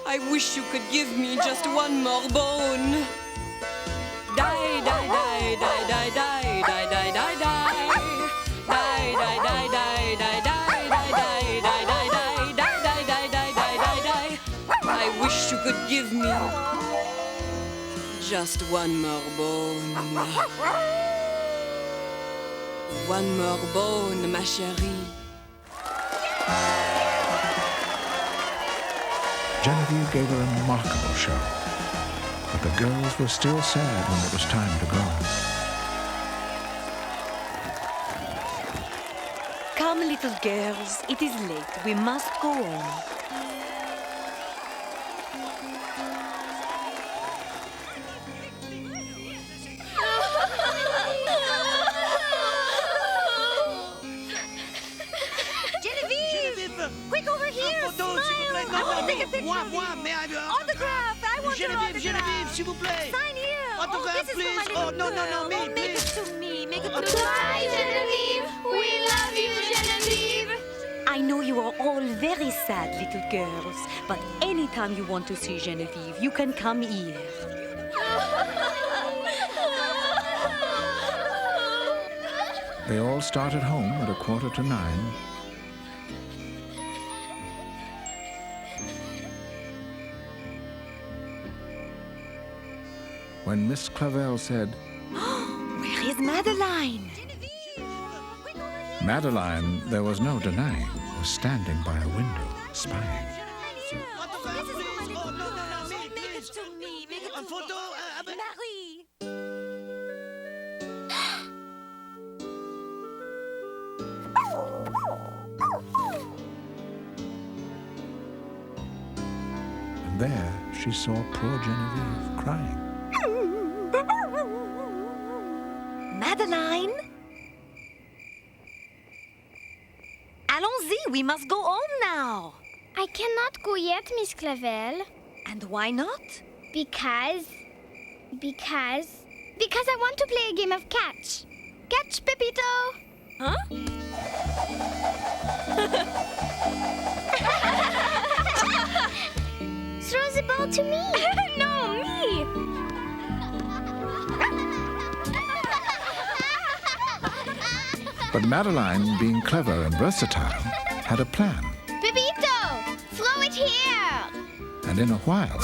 I wish you could give me just one more bone. Die, die, die, die, die, die, die, die, die, die. Die, die, die, die, die, die, die, die, die, die, die, die, die, die, die, die, die. I wish you could give me just one more bone. One more bone, ma chérie. Genevieve gave a remarkable show, but the girls were still sad when it was time to go. Come, little girls, it is late. We must go home. Quick over here! Photo, s'il vous plaît. Non, non, Take a picture moi, of moi, me. mais Autograph! I want your autograph! Genevieve, s'il vous plaît. Sign here! Autograph, this is for my please. little Oh, no, no, no, girl. me, Oh, make it please. to me. Make it to Goodbye, Genevieve. We love you, Genevieve. I know you are all very sad, little girls, but anytime you want to see Genevieve, you can come here. They all started home at 9:15. When Miss Clavel said, Where is Madeline? Madeline, there was no denying, was standing by a window, spying. And there she saw poor Genevieve crying. Madeline? Allons-y, we must go home now. I cannot go yet, Miss Clavel. And why not? Because I want to play a game of catch. Catch, Pepito! Huh? Throw the ball to me. No, me! But Madeline, being clever and versatile, had a plan. Pepito! Throw it here! And in a while,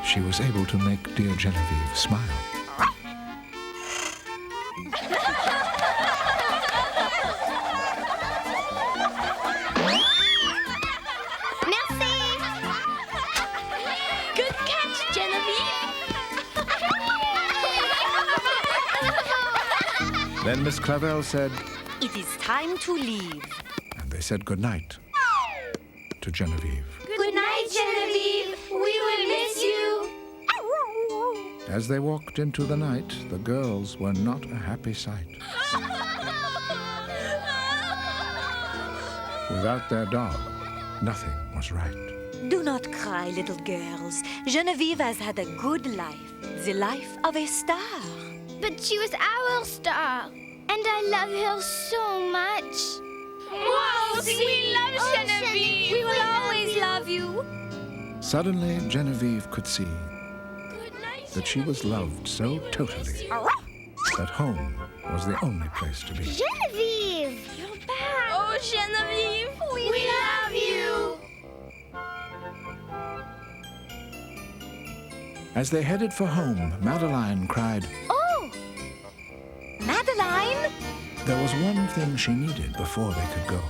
she was able to make dear Genevieve smile. Merci! Good catch, Genevieve! Then Miss Clavel said, It is time to leave. and they said good night to Genevieve. Good night, Genevieve. We will miss you. As they walked into the night, the girls were not a happy sight. Without their dog, nothing was right. Do not cry, little girls. Genevieve has had a good life, the life of a star. But she was our star. And I love her so much. Wow, we love Genevieve. We will always love you. Suddenly, Genevieve could see that she was loved so totally that home was the only place to be. Genevieve! You're back. Oh, Genevieve, we love you. As they headed for home, Madeline cried, Oh! Madeline? there was one thing she needed before they could go.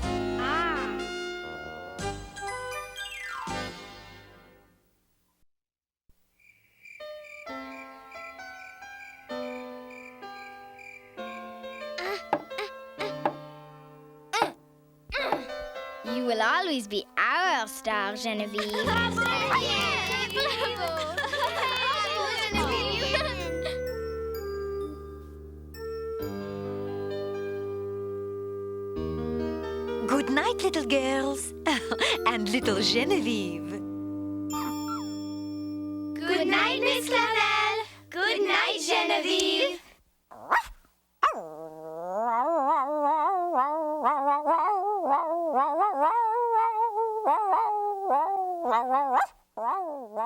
You will always be our star, Genevieve. Good night, little girls. And little Genevieve. Good night, Miss Clavel. Good night, Genevieve.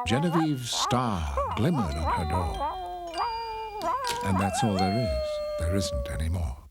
Genevieve's star glimmered on her door. And that's all there is. There isn't any more.